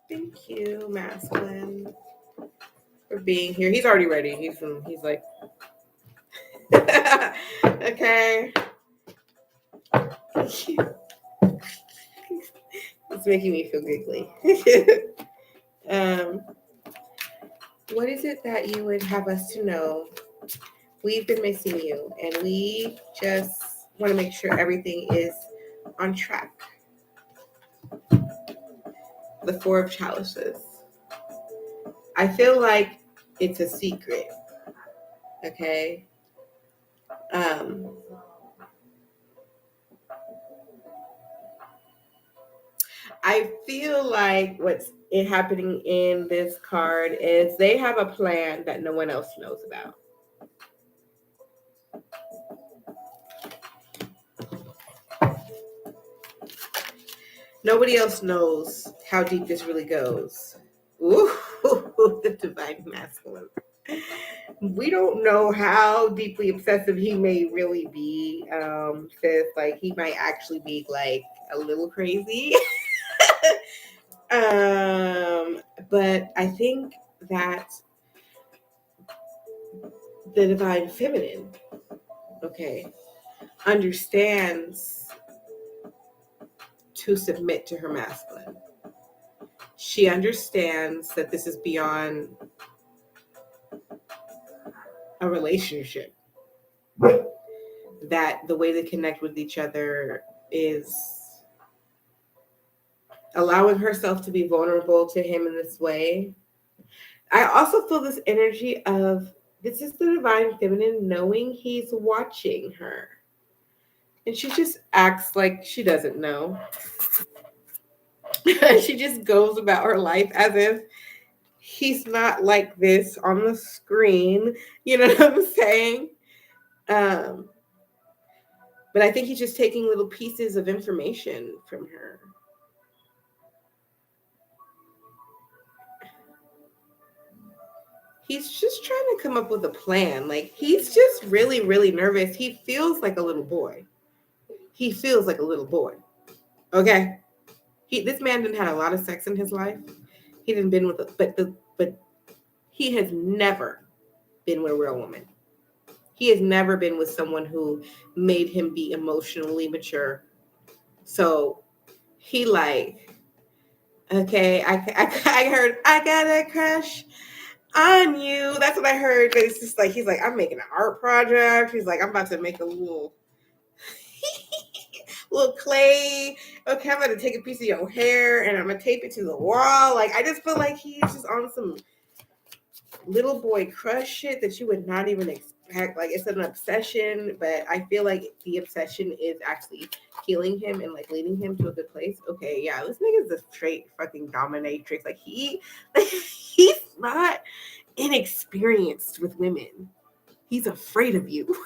Thank you, masculine, for being here. He's already ready. He's like, okay. It's making me feel giggly. What is it that you would have us to know? We've been missing you, and we just want to make sure everything is on track. The Four of Chalices. I feel like it's a secret. Okay. I feel like what's happening in this card is they have a plan that no one else knows about. Nobody else knows how deep this really goes. Ooh, the divine masculine. We don't know how deeply obsessive he may really be. Says like he might actually be like a little crazy. But I think that the divine feminine, okay, understands to submit to her masculine. She understands that this is beyond a relationship, that the way they connect with each other is allowing herself to be vulnerable to him in this way. I also feel this energy of this is the divine feminine knowing he's watching her. And she just acts like she doesn't know. She just goes about her life as if he's not like this on the screen. You know what I'm saying? Um, but I think he's just taking little pieces of information from her. He's just trying to come up with a plan. Like, he's just really, really nervous. He feels like a little boy. He feels like a little boy. Okay? This man didn't have a lot of sex in his life. He didn't been with but he has never been with a real woman. He has never been with someone who made him be emotionally mature. So he like, okay, I heard I got a crush on you. That's what I heard. But it's just like, he's like, I'm making an art project. He's like, I'm about to make a little little clay. Okay, I'm gonna take a piece of your hair and I'm gonna tape it to the wall. Like, I just feel like he's just on some little boy crush shit that you would not even expect. Like, it's an obsession, but I feel like the obsession is actually healing him and like leading him to a good place. Okay, yeah, this nigga's a straight fucking dominatrix. Like, he's not inexperienced with women. He's afraid of you.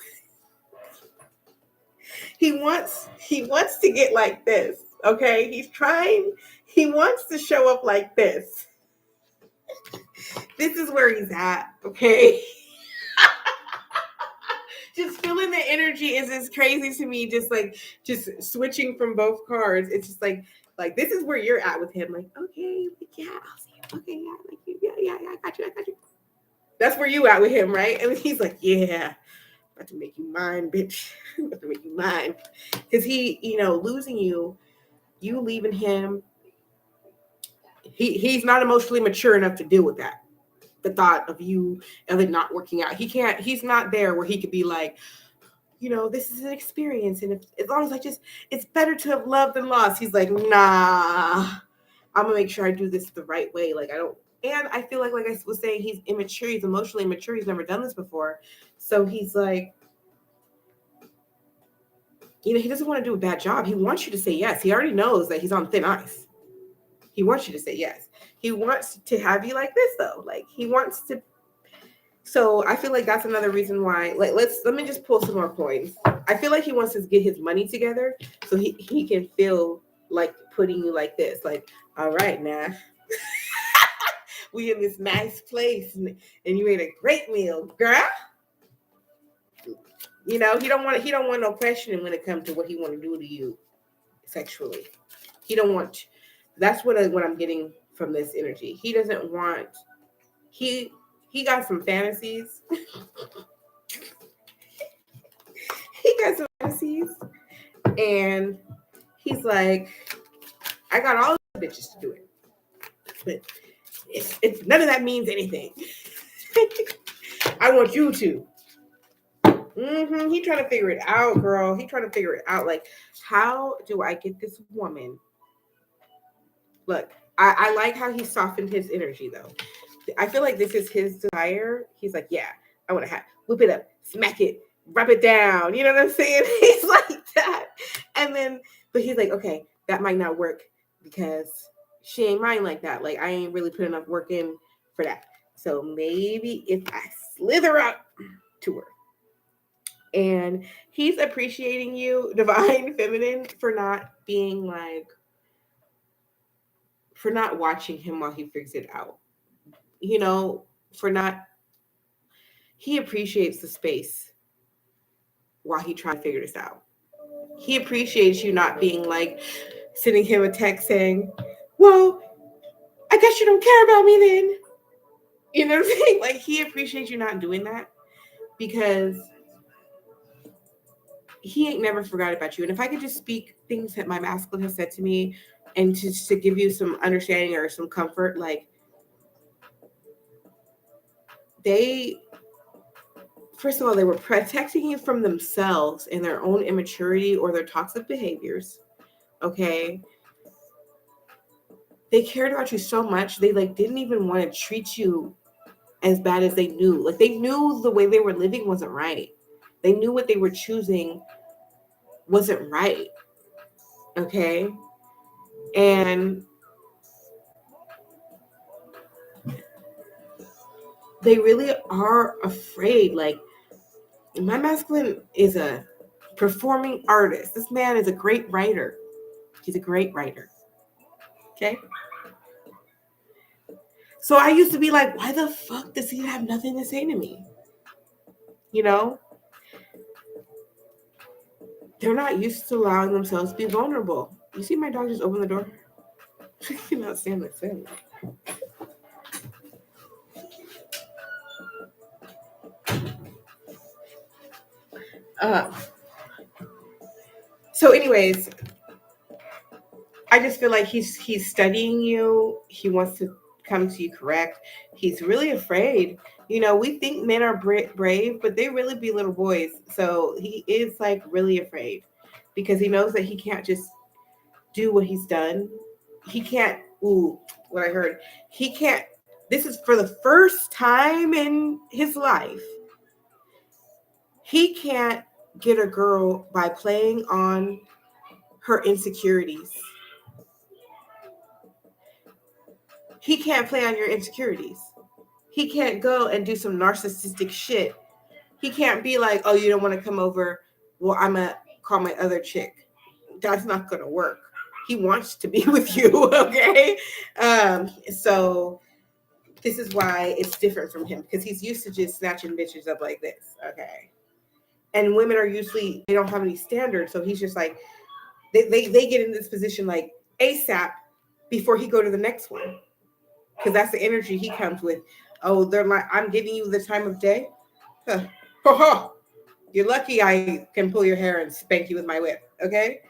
He wants to get like this. Okay, he wants to show up like this. This is where he's at. Okay. Just feeling the energy is as crazy to me. Just switching from both cards. It's just like this is where you're at with him. Like, okay, like, yeah, I'll see you. Okay, yeah, like, yeah, I got you. That's where you at with him, right? And he's like, yeah, about to make you mine, bitch. About to make you mine. Because he, losing you leaving him, he's not emotionally mature enough to deal with that. The thought of it not working out. He's not there where he could be like, this is an experience. And as long as it's better to have loved than lost. He's like, nah, I'm going to make sure I do this the right way. Like, and I feel like I was saying, he's immature. He's emotionally immature. He's never done this before. So he's like, he doesn't want to do a bad job. He wants you to say yes. He already knows that he's on thin ice. He wants you to say yes. He wants to have you like this, though. Like, he wants to. So I feel like that's another reason why. Like, let me just pull some more coins. I feel like he wants to get his money together so he can feel like putting you like this. Like, all right, now we in this nice place and you ate a great meal, girl. He don't want no questioning when it comes to what he want to do to you sexually. He don't want. That's what I'm getting from this energy. He doesn't want. He got some fantasies. He got some fantasies, and he's like, I got all the bitches to do it, but it's none of that means anything. I want you to. He trying to figure it out, girl. He trying to figure it out. Like, how do I get this woman? Look, I like how he softened his energy, though. I feel like this is his desire. He's like, yeah, I want to whip it up, smack it, rub it down. You know what I'm saying? He's like that. And then, but he's like, okay, that might not work because she ain't mine like that. Like, I ain't really put enough work in for that. So maybe if I slither up to her. And he's appreciating you, divine feminine, for not being like, for not watching him while he figures it out. For not, he appreciates the space while he tries to figure this out. He appreciates you not being like sending him a text saying, well, I guess you don't care about me then. You know what I'm saying? Like, he appreciates you not doing that because he ain't never forgot about you. And if I could just speak things that my masculine has said to me and to give you some understanding or some comfort, like, first of all, they were protecting you from themselves and their own immaturity or their toxic behaviors. Okay. They cared about you so much. They didn't even want to treat you as bad as they knew. Like, they knew the way they were living wasn't right. They knew what they were choosing wasn't right. Okay. And they really are afraid. Like, my masculine is a performing artist. This man is a great writer. He's a great writer. Okay? So I used to be like, why the fuck does he have nothing to say to me? You know? They're not used to allowing themselves to be vulnerable. You see my dog just open the door? She cannot stand that sound. So anyways, I just feel like he's studying you. He wants to come to you correct. He's really afraid. You know, we think men are brave, but they really be little boys. So he is like really afraid because he knows that he can't just do what he's done. He can't. Ooh, what I heard. He can't. This is for the first time in his life. He can't get a girl by playing on her insecurities. He can't play on your insecurities. He can't go and do some narcissistic shit. He can't be like, oh, you don't want to come over? Well, I'm going to call my other chick. That's not going to work. He wants to be with you, okay? So this is why it's different from him, because he's used to just snatching bitches up like this, okay? And women are usually, they don't have any standards, so he's just like, they get in this position like ASAP before he go to the next one. Because that's the energy he comes with. Oh, they're like, I'm giving you the time of day. Huh. You're lucky I can pull your hair and spank you with my whip. Okay.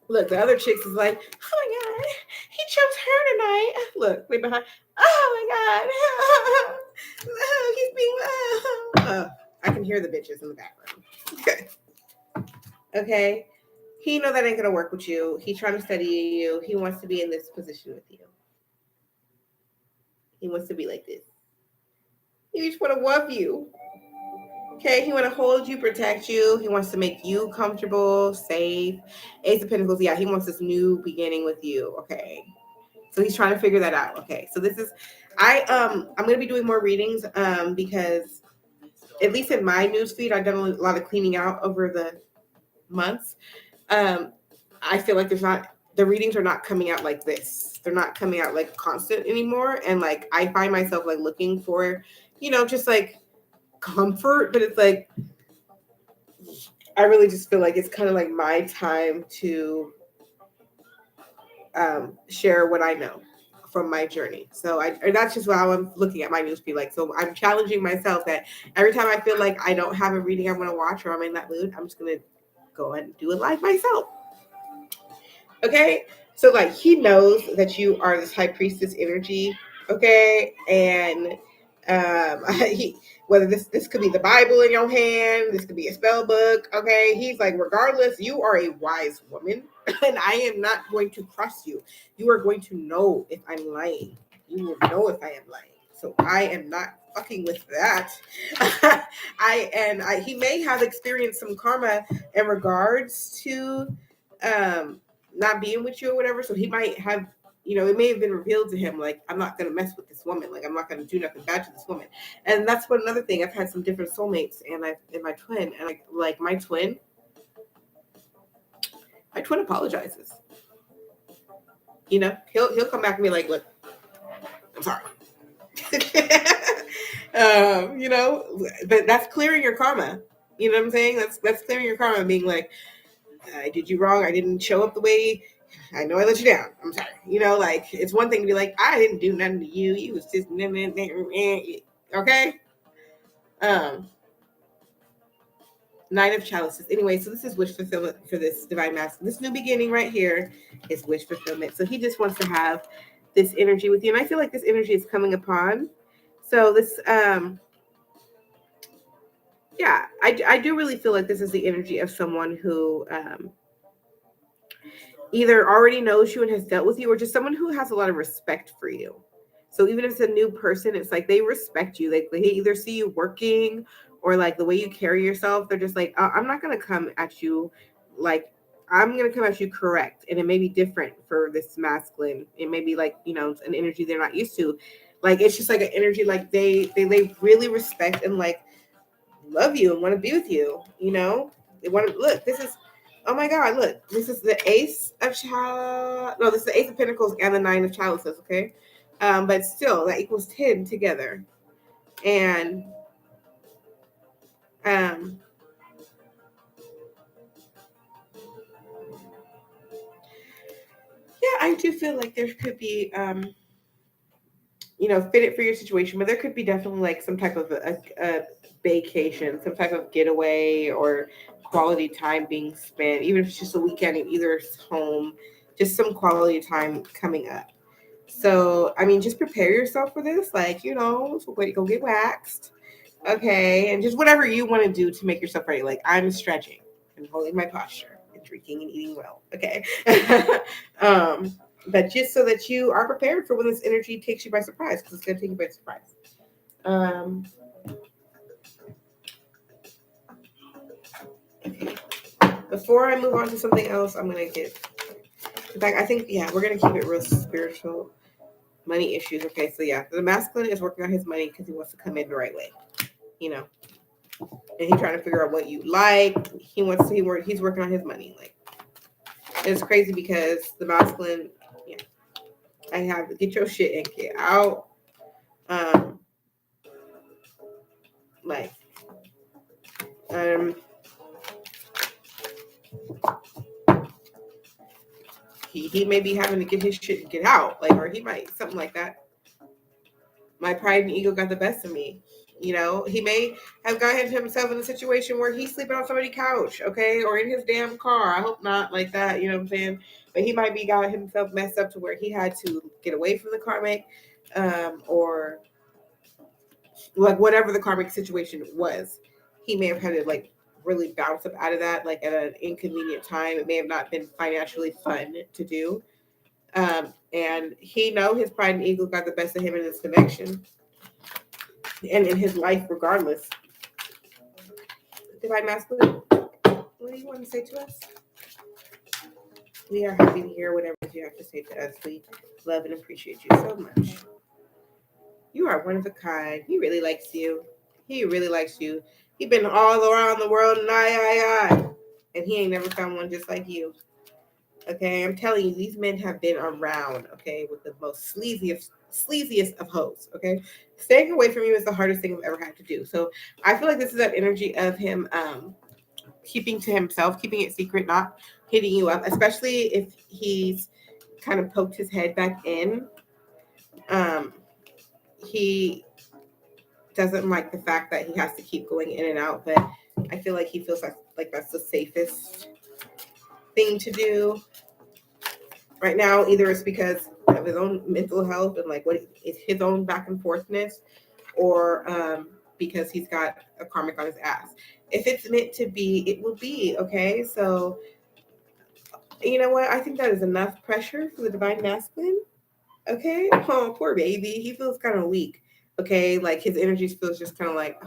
Look, the other chicks is like, oh my god, he chose her tonight. Look, way behind. Oh my god, he's being. I can hear the bitches in the background. Okay. Okay. He know that ain't gonna work with you. He's trying to study you. He wants to be in this position with you. He wants to be like this. He just want to love you. Okay, he want to hold you, protect you. He wants to make you comfortable, safe. Ace of Pentacles, yeah, he wants this new beginning with you. Okay, so he's trying to figure that out. Okay, so this is, I'm gonna be doing more readings because at least in my newsfeed, I've done a lot of cleaning out over the months. I feel like the readings are not coming out like this. They're not coming out like constant anymore. And like, I find myself like looking for, just like comfort, but it's like, I really just feel like it's kind of like my time to share what I know from my journey. So that's just how I'm looking at my newsfeed. Like, so I'm challenging myself that every time I feel like I don't have a reading I want to watch or I'm in that mood, I'm just going to go and do it live myself. Okay, so like he knows that you are this high priestess energy, okay, and whether this could be the Bible in your hand, this could be a spell book, okay. He's like, regardless, you are a wise woman, and I am not going to cross you. You are going to know if I'm lying. You will know if I am lying. So I am not fucking with that. He may have experienced some karma in regards to not being with you or whatever. So he might have, it may have been revealed to him, like, I'm not going to mess with this woman. Like, I'm not going to do nothing bad to this woman. And that's what another thing. I've had some different soulmates and my twin, and like my twin apologizes. He'll come back and be like, look, I'm sorry. But that's clearing your karma. You know what I'm saying? That's clearing your karma, being like, I did you wrong. I didn't show up the way. I know I let you down. I'm sorry. Like, it's one thing to be like, I didn't do nothing to you. You was just okay. Knight of Chalices. Anyway, so this is wish fulfillment for this divine master. This new beginning right here is wish fulfillment. So he just wants to have this energy with you, and I feel like this energy is coming upon. So this, yeah, I do really feel like this is the energy of someone who either already knows you and has dealt with you, or just someone who has a lot of respect for you. So even if it's a new person, it's like they respect you. Like, they either see you working or like the way you carry yourself. They're just like, I'm not going to come at you like, I'm going to come at you correct. And it may be different for this masculine. It may be like, an energy they're not used to. Like it's just like an energy, like they really respect and like love you and want to be with you. You know, they want to look. This is, oh my God, look, this is the Ace of Child. No, this is the Ace of Pentacles and the Nine of Chalices. Okay, but still that equals 10 together, and yeah, I do feel like there could be fit it for your situation, but there could be definitely like some type of a vacation, some type of getaway or quality time being spent, even if it's just a weekend in either home, just some quality time coming up. So, I mean, just prepare yourself for this, like, so go get waxed, okay, and just whatever you want to do to make yourself ready. Like, I'm stretching and holding my posture and drinking and eating well, okay. But just so that you are prepared for when this energy takes you by surprise, because it's going to take you by surprise. Okay. Before I move on to something else, I'm going to get back. I think, we're going to keep it real spiritual. Money issues. Okay, so the masculine is working on his money because he wants to come in the right way, and he's trying to figure out what you like. He's working on his money. Like, it's crazy because the masculine, I have to get your shit and get out. Like, he may be having to get his shit and get out, like, or he might something like that. My pride and ego got the best of me. He may have gotten himself in a situation where he's sleeping on somebody's couch, okay, or in his damn car. I hope not like that, you know what I'm saying? But he might be got himself messed up to where he had to get away from the karmic, or like whatever the karmic situation was. He may have had to like really bounce up out of that, like at an inconvenient time. It may have not been financially fun to do. And his pride and ego got the best of him in this connection and in his life regardless. Divine masculine, what do you want to say to us? We are happy to hear whatever you have to say to us. We love and appreciate you so much. You are one of a kind. He really likes you. He really likes you. He's been all around the world and and he ain't never found one just like you. Okay, I'm telling you, these men have been around, okay, with the most sleaziest of hoes, okay? Staying away from you is the hardest thing I've ever had to do. So I feel like this is that energy of him keeping to himself, keeping it secret, not hitting you up, especially if he's kind of poked his head back in. He doesn't like the fact that he has to keep going in and out, but I feel like he feels like that's the safest thing to do right now. Either it's because of his own mental health and like what is his own back and forthness, or because he's got a karmic on his ass. If it's meant to be, it will be, okay? So you know what? I think that is enough pressure for the divine masculine. Okay? Oh, poor baby. He feels kind of weak. Okay? Like his energy feels just kind of like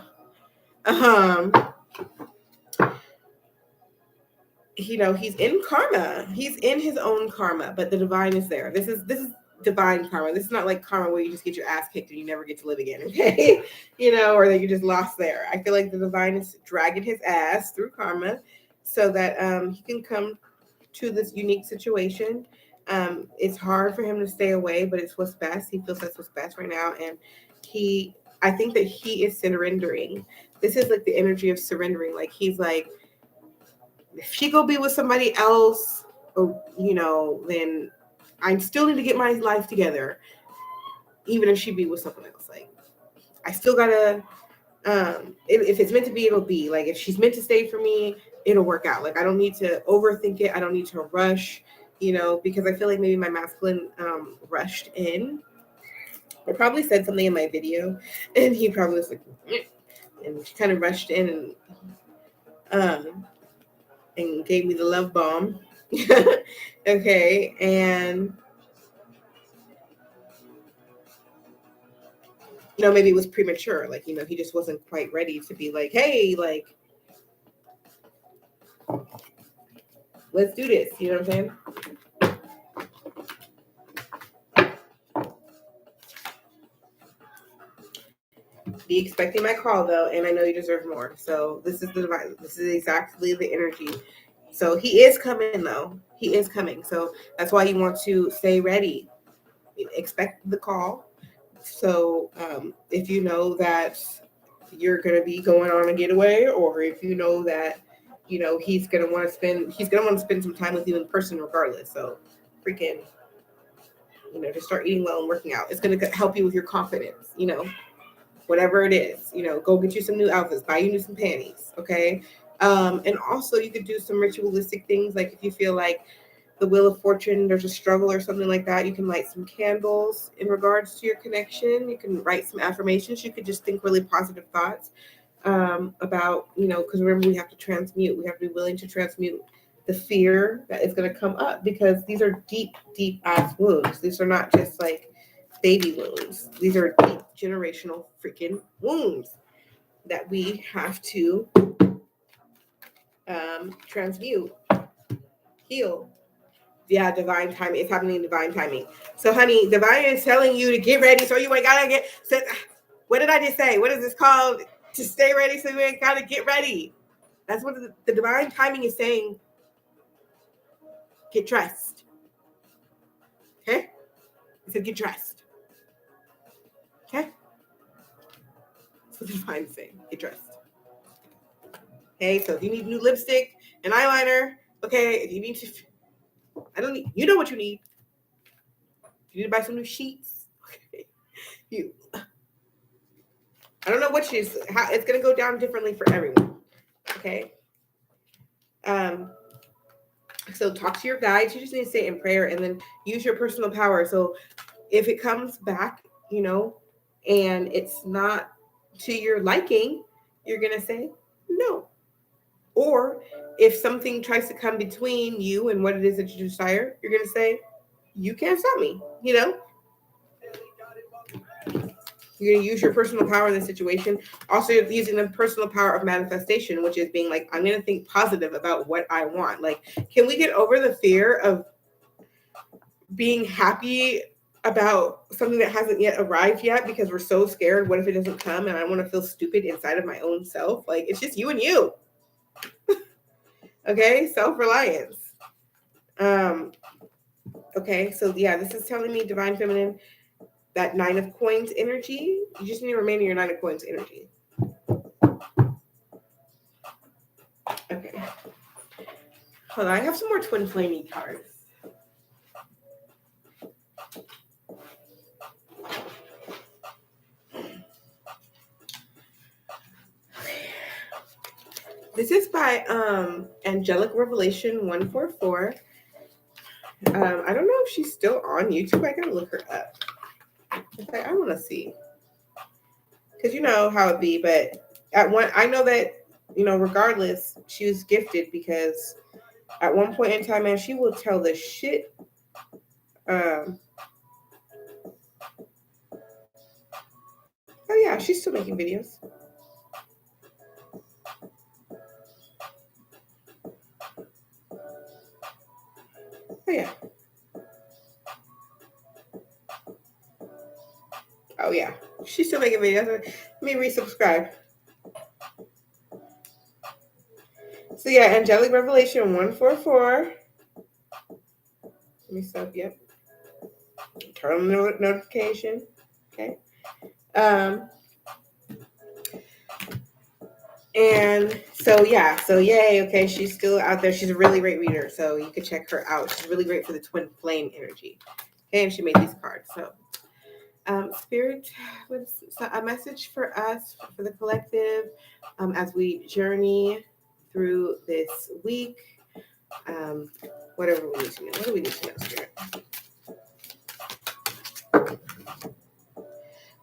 he's in karma. He's in his own karma, but the divine is there. This is divine karma. This is not like karma where you just get your ass kicked and you never get to live again, okay? Or that you just lost there. I feel like the divine is dragging his ass through karma so that he can come to this unique situation. It's hard for him to stay away, but it's what's best. He feels that's what's best right now, and I think that he is surrendering. This is like the energy of surrendering. Like he's like, if she go be with somebody else, or then I still need to get my life together, even if she be with someone else. Like I still gotta. If it's meant to be, it'll be. Like if she's meant to stay for me, it'll work out. Like I don't need to overthink it. I don't need to rush. Because I feel like maybe my masculine rushed in. I probably said something in my video, and he probably was like, and she kind of rushed in and gave me the love bomb. Okay, and maybe it was premature. Like he just wasn't quite ready to be like, hey, like let's do this. You know what I'm saying? Be expecting my call though, and I know you deserve more. So this is the divine. This is exactly the energy. So he is coming though. He is coming. So that's why you want to stay ready. Expect the call. So if you know that you're gonna be going on a getaway, or if you know that he's gonna want to spend some time with you in person regardless. So freaking just start eating well and working out. It's gonna help you with your confidence. Whatever it is, go get you some new outfits, buy you some panties, okay? And also you could do some ritualistic things, like if you feel like the wheel of fortune, there's a struggle or something like that, you can light some candles in regards to your connection. You can write some affirmations. You could just think really positive thoughts about, because remember, we have to transmute. We have to be willing to transmute the fear that is going to come up, because these are deep, deep ass wounds. These are not just like baby wounds. These are deep generational freaking wounds that we have to transmute, heal. Yeah, divine timing. It's happening in divine timing. So, honey, divine is telling you to get ready, so you ain't gotta get. So, what did I just say? What is this called? To stay ready, so you ain't gotta get ready. That's what the divine timing is saying. Get dressed. Okay? It said get dressed. Okay? That's what the divine is saying. Get dressed. Okay, so if you need new lipstick and eyeliner, okay, if you need to, you know what you need. You need to buy some new sheets. Okay. I don't know what sheets, how it's gonna go down differently for everyone. Okay. So talk to your guides. You just need to say in prayer and then use your personal power. So if it comes back, and it's not to your liking, you're gonna say no. Or if something tries to come between you and what it is that you desire, you're going to say, you can't stop me, You're going to use your personal power in this situation. Also, using the personal power of manifestation, which is being like, I'm going to think positive about what I want. Like, can we get over the fear of being happy about something that hasn't yet arrived yet, because we're so scared? What if it doesn't come and I want to feel stupid inside of my own self? Like, it's just you and you. Okay, self-reliance. Okay, so yeah, this is telling me divine feminine, that 9 of coins energy. You just need to remain in your 9 of coins energy. Okay. Hold on, I have some more twin flamey cards. This is by Angelic Revelation 144. I don't know if she's still on YouTube. I gotta look her up. In fact, I want to see, because you know how it be. But I know that regardless, she was gifted, because at one point in time, man, she will tell the shit. Oh yeah, she's still making videos. Oh yeah. Oh yeah, she's still making videos. Let me resubscribe. So yeah, Angelic Revelation 144. Let me sub. Yep. Turn on the notification. Okay. And so yeah, so yay. Okay, she's still out there. She's a really great reader, so you can check her out. She's really great for the twin flame energy. Okay, and she made these cards. So Spirit, what's a message for us, for the collective, as we journey through this week? Whatever we need to know. What do we need to know, Spirit?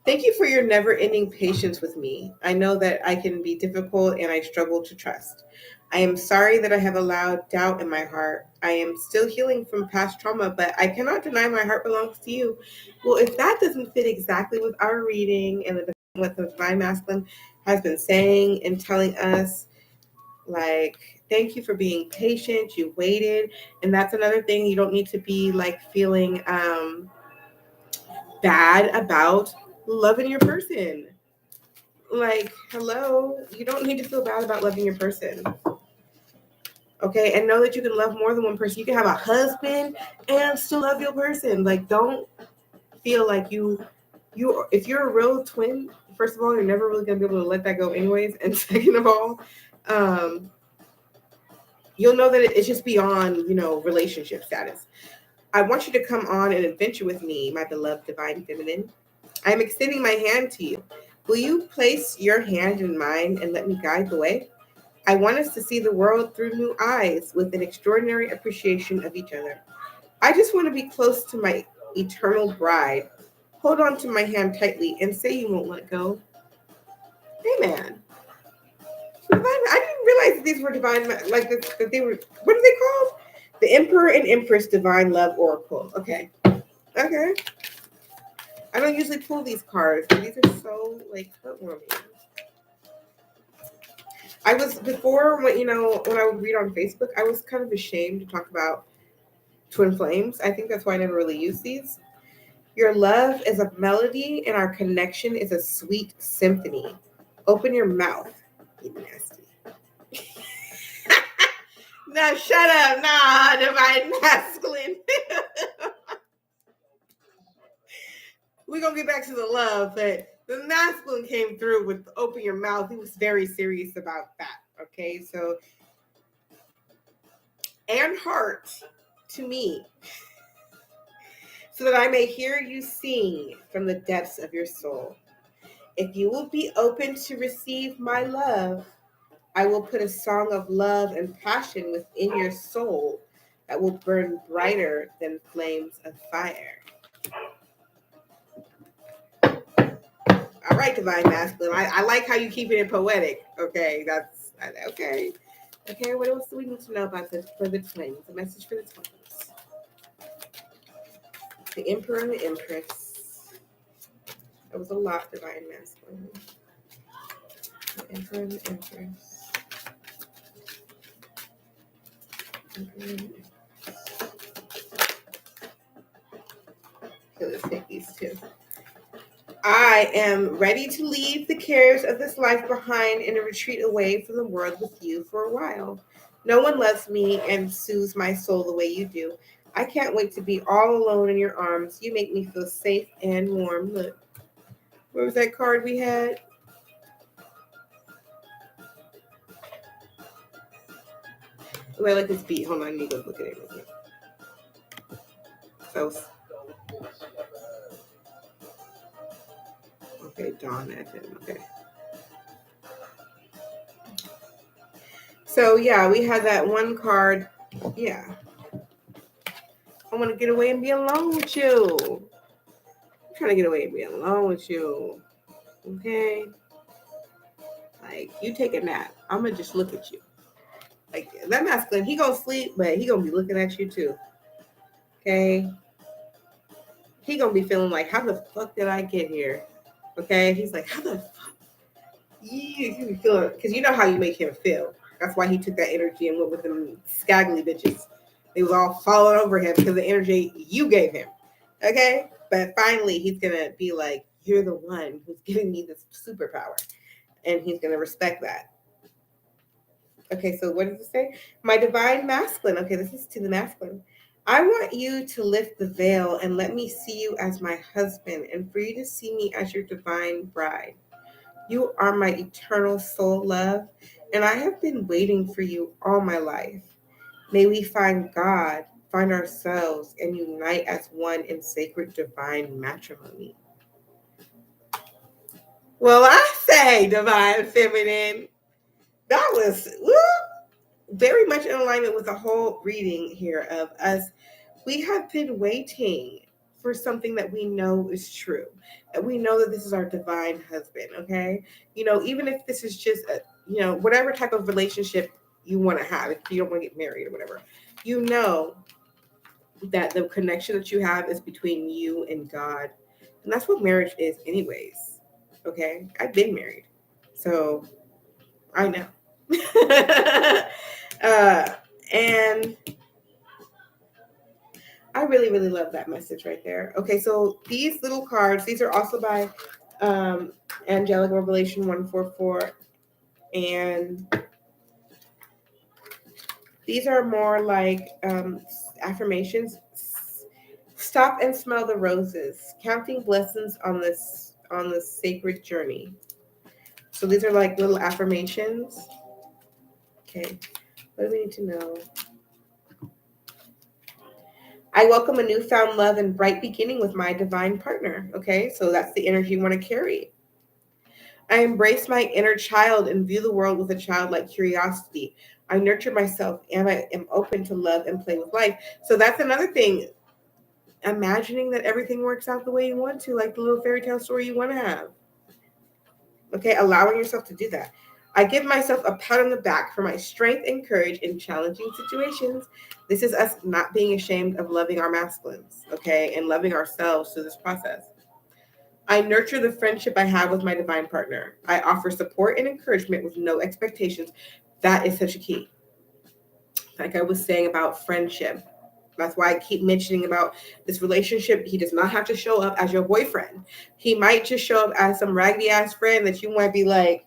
Thank you for your never-ending patience with me. I know that I can be difficult and I struggle to trust. I am sorry that I have allowed doubt in my heart. I am still healing from past trauma, but I cannot deny my heart belongs to you. Well, if that doesn't fit exactly with our reading and what the Divine Masculine has been saying and telling us, like, thank you for being patient. You waited. And that's another thing. You don't need to be like feeling bad about loving your person. Like, hello, you don't need to feel bad about loving your person. Okay, and know that you can love more than one person. You can have a husband and still love your person. Like, don't feel like you if you're a real twin, first of all, you're never really gonna be able to let that go anyways. And second of all, you'll know that it's just beyond, relationship status. I want you to come on an adventure with me, my beloved divine feminine. I am extending my hand to you. Will you place your hand in mine and let me guide the way? I want us to see the world through new eyes with an extraordinary appreciation of each other. I just want to be close to my eternal bride. Hold on to my hand tightly and say you won't let go. Amen. I didn't realize that these were divine, like that they were, what are they called? The Emperor and Empress Divine Love Oracle. Okay. Okay. I don't usually pull these cards, but these are so, like, heartwarming. I was, before, when I would read on Facebook, I was kind of ashamed to talk about twin flames. I think that's why I never really used these. Your love is a melody and our connection is a sweet symphony. Open your mouth, you nasty. No, shut up. Nah, divine masculine. We're going to get back to the love, but the masculine came through with open your mouth. He was very serious about that. Okay, so, and heart to me, so that I may hear you sing from the depths of your soul. If you will be open to receive my love, I will put a song of love and passion within your soul that will burn brighter than flames of fire. All right, divine masculine. I like how you keep it poetic. Okay, that's okay. Okay, what else do we need to know about this for the twins? A message for the twins. The Emperor and the Empress. That was a lot, divine masculine. The Emperor and the Empress. Okay, let's take these two. I am ready to leave the cares of this life behind and retreat away from the world with you for a while. No one loves me and soothes my soul the way you do. I can't wait to be all alone in your arms. You make me feel safe and warm. Look, where was that card we had? Oh, I like this beat. Hold on, I need to look at it real quick. So, okay, Dawn FM. Okay. So yeah, we had that one card. Yeah. I want to get away and be alone with you. I'm trying to get away and be alone with you. Okay? Like, you take a nap. I'm going to just look at you. Like, that masculine, he going to sleep, but he going to be looking at you too. Okay? He going to be feeling like, how the fuck did I get here? Okay? He's like, how the fuck? You be feeling, because you know how you make him feel. That's why he took that energy and went with them scraggly bitches. They was all falling over him because of the energy you gave him. Okay? But finally, he's going to be like, you're the one who's giving me this superpower. And he's going to respect that. Okay, so what does it say? My divine masculine. Okay, this is to the masculine. I want you to lift the veil and let me see you as my husband and for you to see me as your divine bride. You are my eternal soul love, and I have been waiting for you all my life. May we find God, find ourselves, and unite as one in sacred divine matrimony. Well, I say, divine feminine, that was very much in alignment with the whole reading here of us. We have been waiting for something that we know is true. And we know that this is our divine husband, okay? Even if this is just, whatever type of relationship you want to have, if you don't want to get married or whatever, that the connection that you have is between you and God. And that's what marriage is anyways, okay? I've been married, so I know. And I really, really love that message right there. Okay, so these little cards, these are also by Angelic Revelation 144. And these are more like affirmations. Stop and smell the roses, counting blessings on this sacred journey. So these are like little affirmations. Okay, what do we need to know? I welcome a newfound love and bright beginning with my divine partner. Okay, so that's the energy you want to carry. I embrace my inner child and view the world with a childlike curiosity. I nurture myself and I am open to love and play with life. So that's another thing. Imagining that everything works out the way you want to, like the little fairy tale story you want to have. Okay, allowing yourself to do that. I give myself a pat on the back for my strength and courage in challenging situations. This is us not being ashamed of loving our masculines, okay, and loving ourselves through this process. I nurture the friendship I have with my divine partner. I offer support and encouragement with no expectations. That is such a key. Like I was saying about friendship. That's why I keep mentioning about this relationship. He does not have to show up as your boyfriend. He might just show up as some raggedy ass friend that you might be like,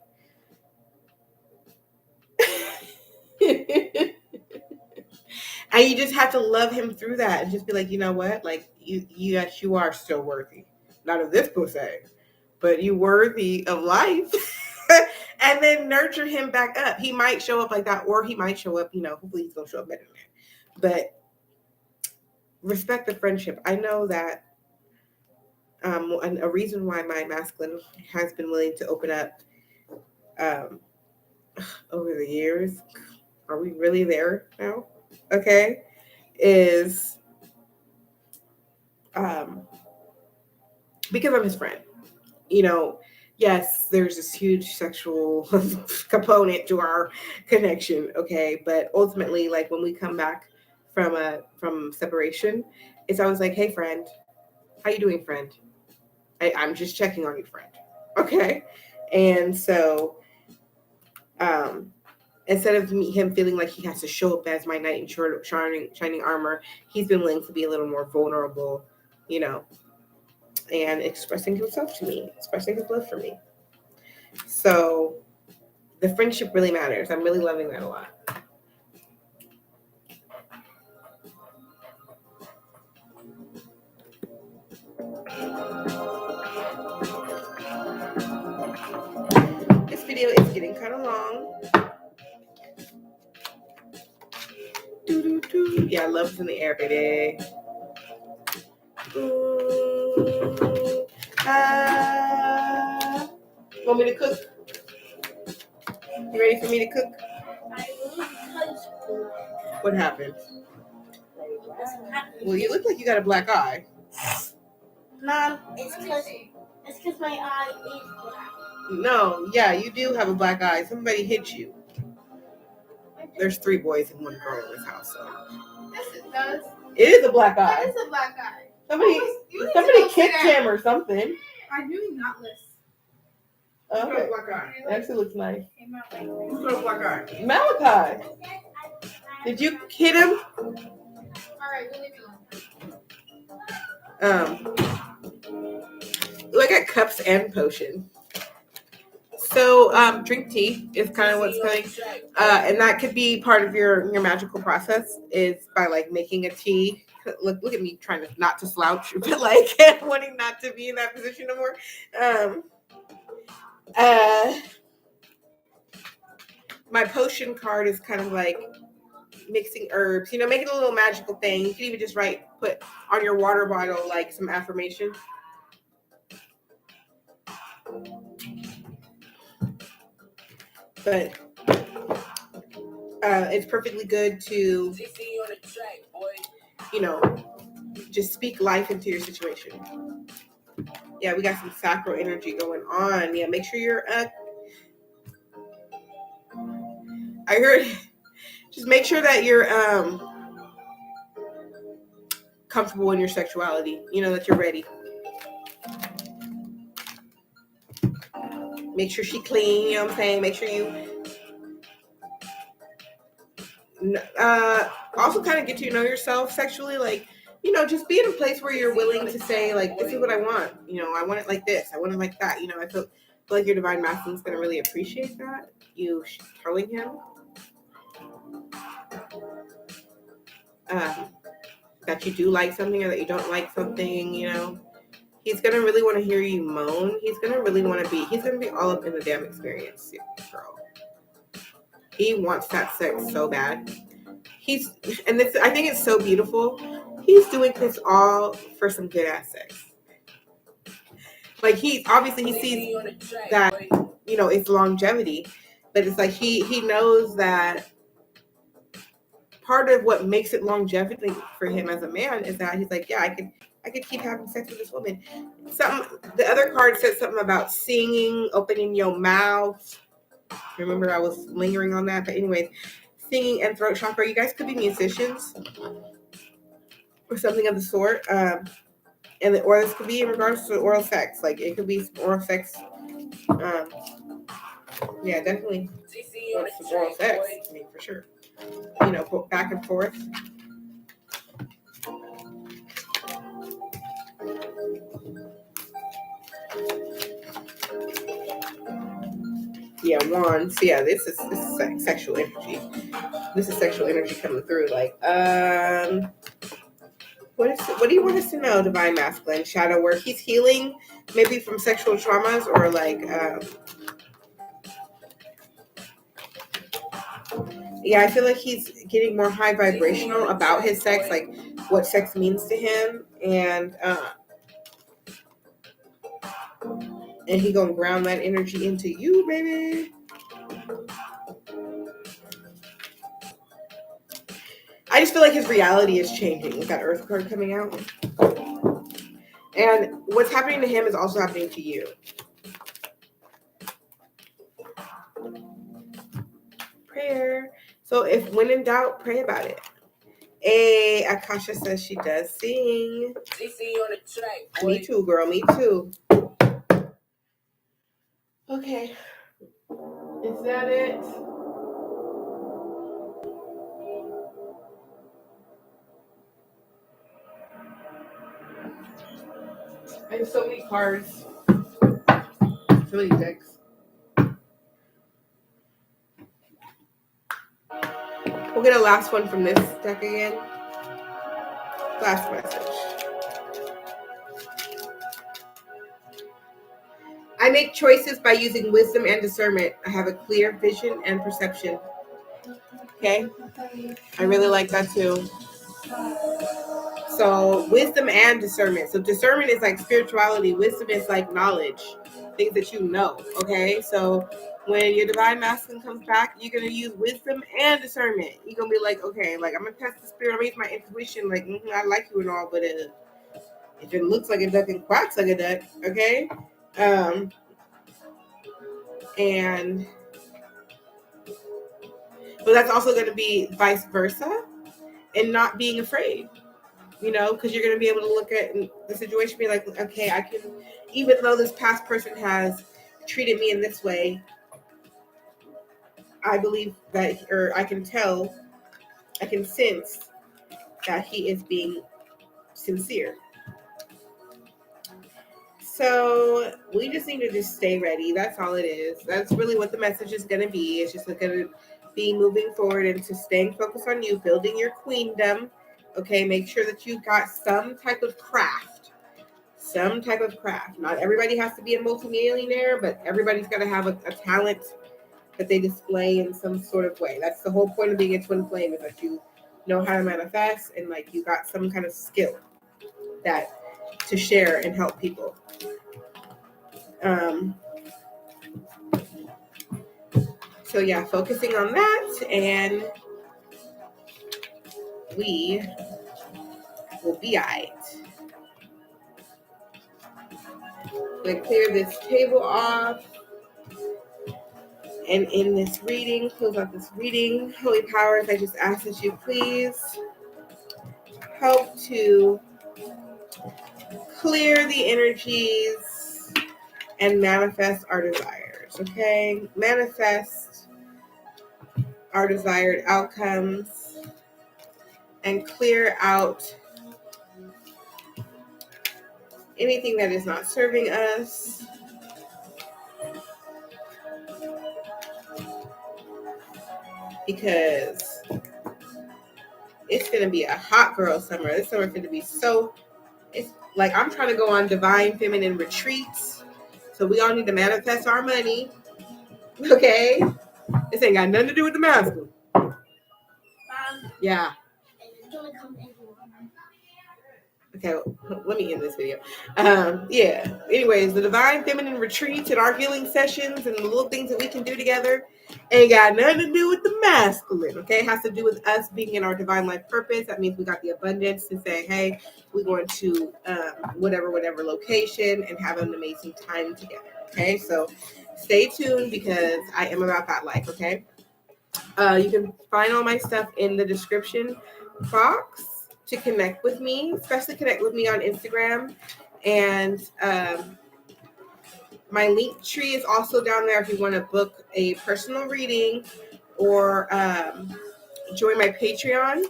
and you just have to love him through that and just be like, you know what? Like yes, you are still worthy. Not of this pussy, but you worthy of life. And then nurture him back up. He might show up like that, or he might show up, hopefully he's gonna show up better than that. But respect the friendship. I know that a reason why my masculine has been willing to open up over the years. Are we really there now? Okay. Is because I'm his friend. Yes, there's this huge sexual component to our connection, okay? But ultimately, like when we come back from separation, it's always like, hey friend, how you doing, friend? I'm just checking on you, friend. Okay. And so instead of him feeling like he has to show up as my knight in shining armor, he's been willing to be a little more vulnerable, and expressing himself to me, expressing his love for me. So the friendship really matters. I'm really loving that a lot. This video is getting kind of long. Doo-doo-doo. Yeah, love is in the air, baby. Want me to cook? You ready for me to cook? What happened? Well, you look like you got a black eye. Mom, it's because my eye is black. No, yeah, you do have a black eye. Somebody hit you. There's 3 boys and 1 girl in this house, so. Yes, it does. It is a black eye. It is a black eye. Somebody kicked him or something. I do not listen. Okay. Black eye. It actually looks nice. Who's got a black eye? Malachi. Did you hit him? Alright, we'll leave it alone. I got cups and potion. So drink tea is kind of what's coming. And that could be part of your magical process is by like making a tea. Look at me trying not to slouch, but like wanting not to be in that position no more. My potion card is kind of like mixing herbs, make it a little magical thing. You can even just put on your water bottle like some affirmations. But it's perfectly good to, just speak life into your situation. Yeah, we got some sacral energy going on. Yeah, make sure you're I heard just make sure that you're comfortable in your sexuality, that you're ready. Make sure she clean, you know what I'm saying? Make sure you also kind of get to know yourself sexually, like, you know, just be in a place where you're willing to say, like, this is what I want. You know, I want it like this. I want it like that. You know, I feel like your divine masculine is going to really appreciate that. You telling him that you do like something or that you don't like something, you know. He's going to really want to hear you moan. He's going to really want to be, he's going to be all up in the damn experience, girl. He wants that sex so bad. And this, I think it's so beautiful. He's doing this all for some good ass sex. Like he sees that, you know, it's longevity, but it's like he knows that part of what makes it longevity for him as a man is that he's like, yeah, I could keep having sex with this woman. The other card said something about singing, opening your mouth. Remember, I was lingering on that, but anyways, singing and throat chakra. You guys could be musicians or something of the sort. Or this could be in regards to oral sex. Like it could be oral sex. Yeah, definitely. Some oral sex. I mean, for sure. You know, back and forth. Yeah, wands. Yeah, this is sexual energy. This is sexual energy coming through. Like, what do you want us to know, divine masculine? Shadow work. He's healing, maybe from sexual traumas, or like, yeah, I feel like he's getting more high vibrational about his sex, like what sex means to him, and he gonna ground that energy into you, baby. I just feel like his reality is changing with that Earth card coming out. And what's happening to him is also happening to you. Prayer. So when in doubt, pray about it. Hey, Akasha says she does sing. She see you on the track. Boy. Me too, girl. Me too. Okay. Is that it? I have so many cards. So many decks. We'll get a last one from this deck again. Last message. I make choices by using wisdom and discernment. I have a clear vision and perception. Okay? I really like that too. So wisdom and discernment. So discernment is like spirituality. Wisdom is like knowledge, things that you know. Okay, so when your divine masculine comes back, you're gonna use wisdom and discernment. You're gonna be like, okay, like I'm gonna test the spirit. I'm gonna use my intuition. Like I like you and all, but if it looks like a duck and quacks like a duck, okay. But that's also gonna be vice versa, and not being afraid. You know, because you're going to be able to look at the situation and be like, okay, I can, even though this past person has treated me in this way, I believe that, or I can tell, I can sense that he is being sincere. So we just need to just stay ready. That's all it is. That's really what the message is going to be. It's just going to be moving forward into staying focused on you, building your queendom. Okay, make sure that you got some type of craft. Not everybody has to be a multimillionaire, but everybody's got to have a talent that they display in some sort of way. That's the whole point of being a twin flame, is that you know how to manifest and like you got some kind of skill that to share and help people. So yeah, focusing on that, and we will be alright. I'm going to clear this table off. And in this reading, close out this reading, Holy Powers, I just ask that you please help to clear the energies and manifest our desires, okay? Manifest our desired outcomes and clear out anything that is not serving us. Because it's going to be a hot girl summer. This summer is going to be so, it's like I'm trying to go on divine feminine retreats. So we all need to manifest our money. Okay? This ain't got nothing to do with the masculine. Yeah. Okay, well, let me end this video. Yeah. Anyways, the divine feminine retreats and our healing sessions and the little things that we can do together ain't got nothing to do with the masculine. Okay, it has to do with us being in our divine life purpose. That means we got the abundance to say, hey, we're going to whatever location and have an amazing time together. Okay, so stay tuned because I am about that life. Okay, you can find all my stuff in the description box. To connect with me, especially connect with me on Instagram. And my link tree is also down there if you want to book a personal reading or join my Patreon.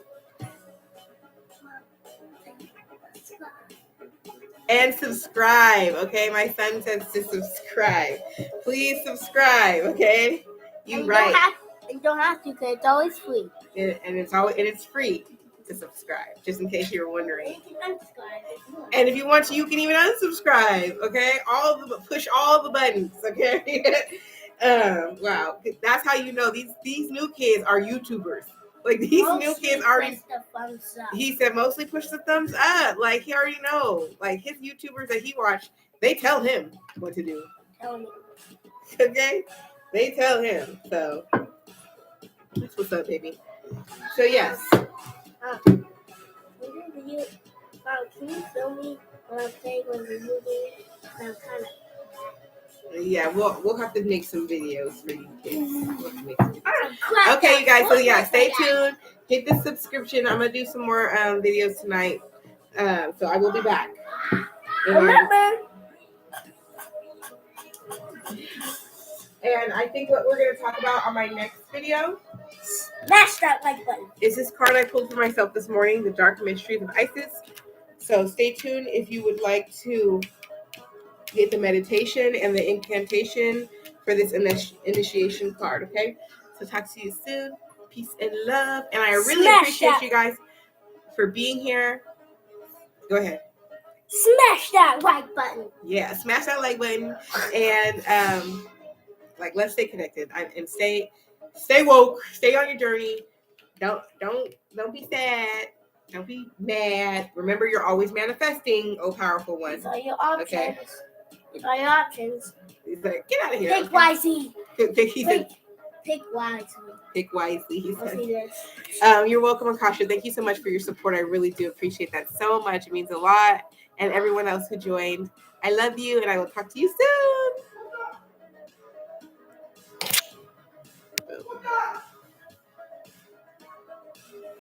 And subscribe, okay? My son says to subscribe. Please subscribe, okay? You right. You don't have to because it's always free. And it's free to subscribe, just in case you were wondering. You can unsubscribe. And if you want to, you can even unsubscribe. Okay, push all the buttons. Okay. Wow, that's how you know these new kids are YouTubers. Like these new kids already. He said mostly push the thumbs up. Like he already know. Like his YouTubers that he watched, they tell him what to do. Tell me. Okay, they tell him. So that's what's up, baby. So yes. Can you film me when I'm saying when we're moving? I'm kind of. Yeah, we'll have to make some videos for you kids. Okay, you guys. So yeah, stay tuned. Hit the subscription. I'm gonna do some more videos tonight. So I will be back. Remember. And I think what we're gonna talk about on my next video. Smash that like button. Is this card I pulled for myself this morning, the Dark Mysteries of Isis. So stay tuned if you would like to get the meditation and the incantation for this initiation card, okay? So talk to you soon. Peace and love. And I really appreciate you guys for being here. Go ahead. Smash that like button. Yeah, smash that like button. And let's stay connected. And stay woke. Stay on your journey. Don't be sad. Don't be mad. Remember, you're always manifesting, oh powerful one. These are your options. Okay. These are your options. He's like, get out of here. Pick wisely. Pick wisely. Pick wisely. He said. You're welcome, Akasha. Thank you so much for your support. I really do appreciate that so much. It means a lot. And everyone else who joined. I love you, and I will talk to you soon.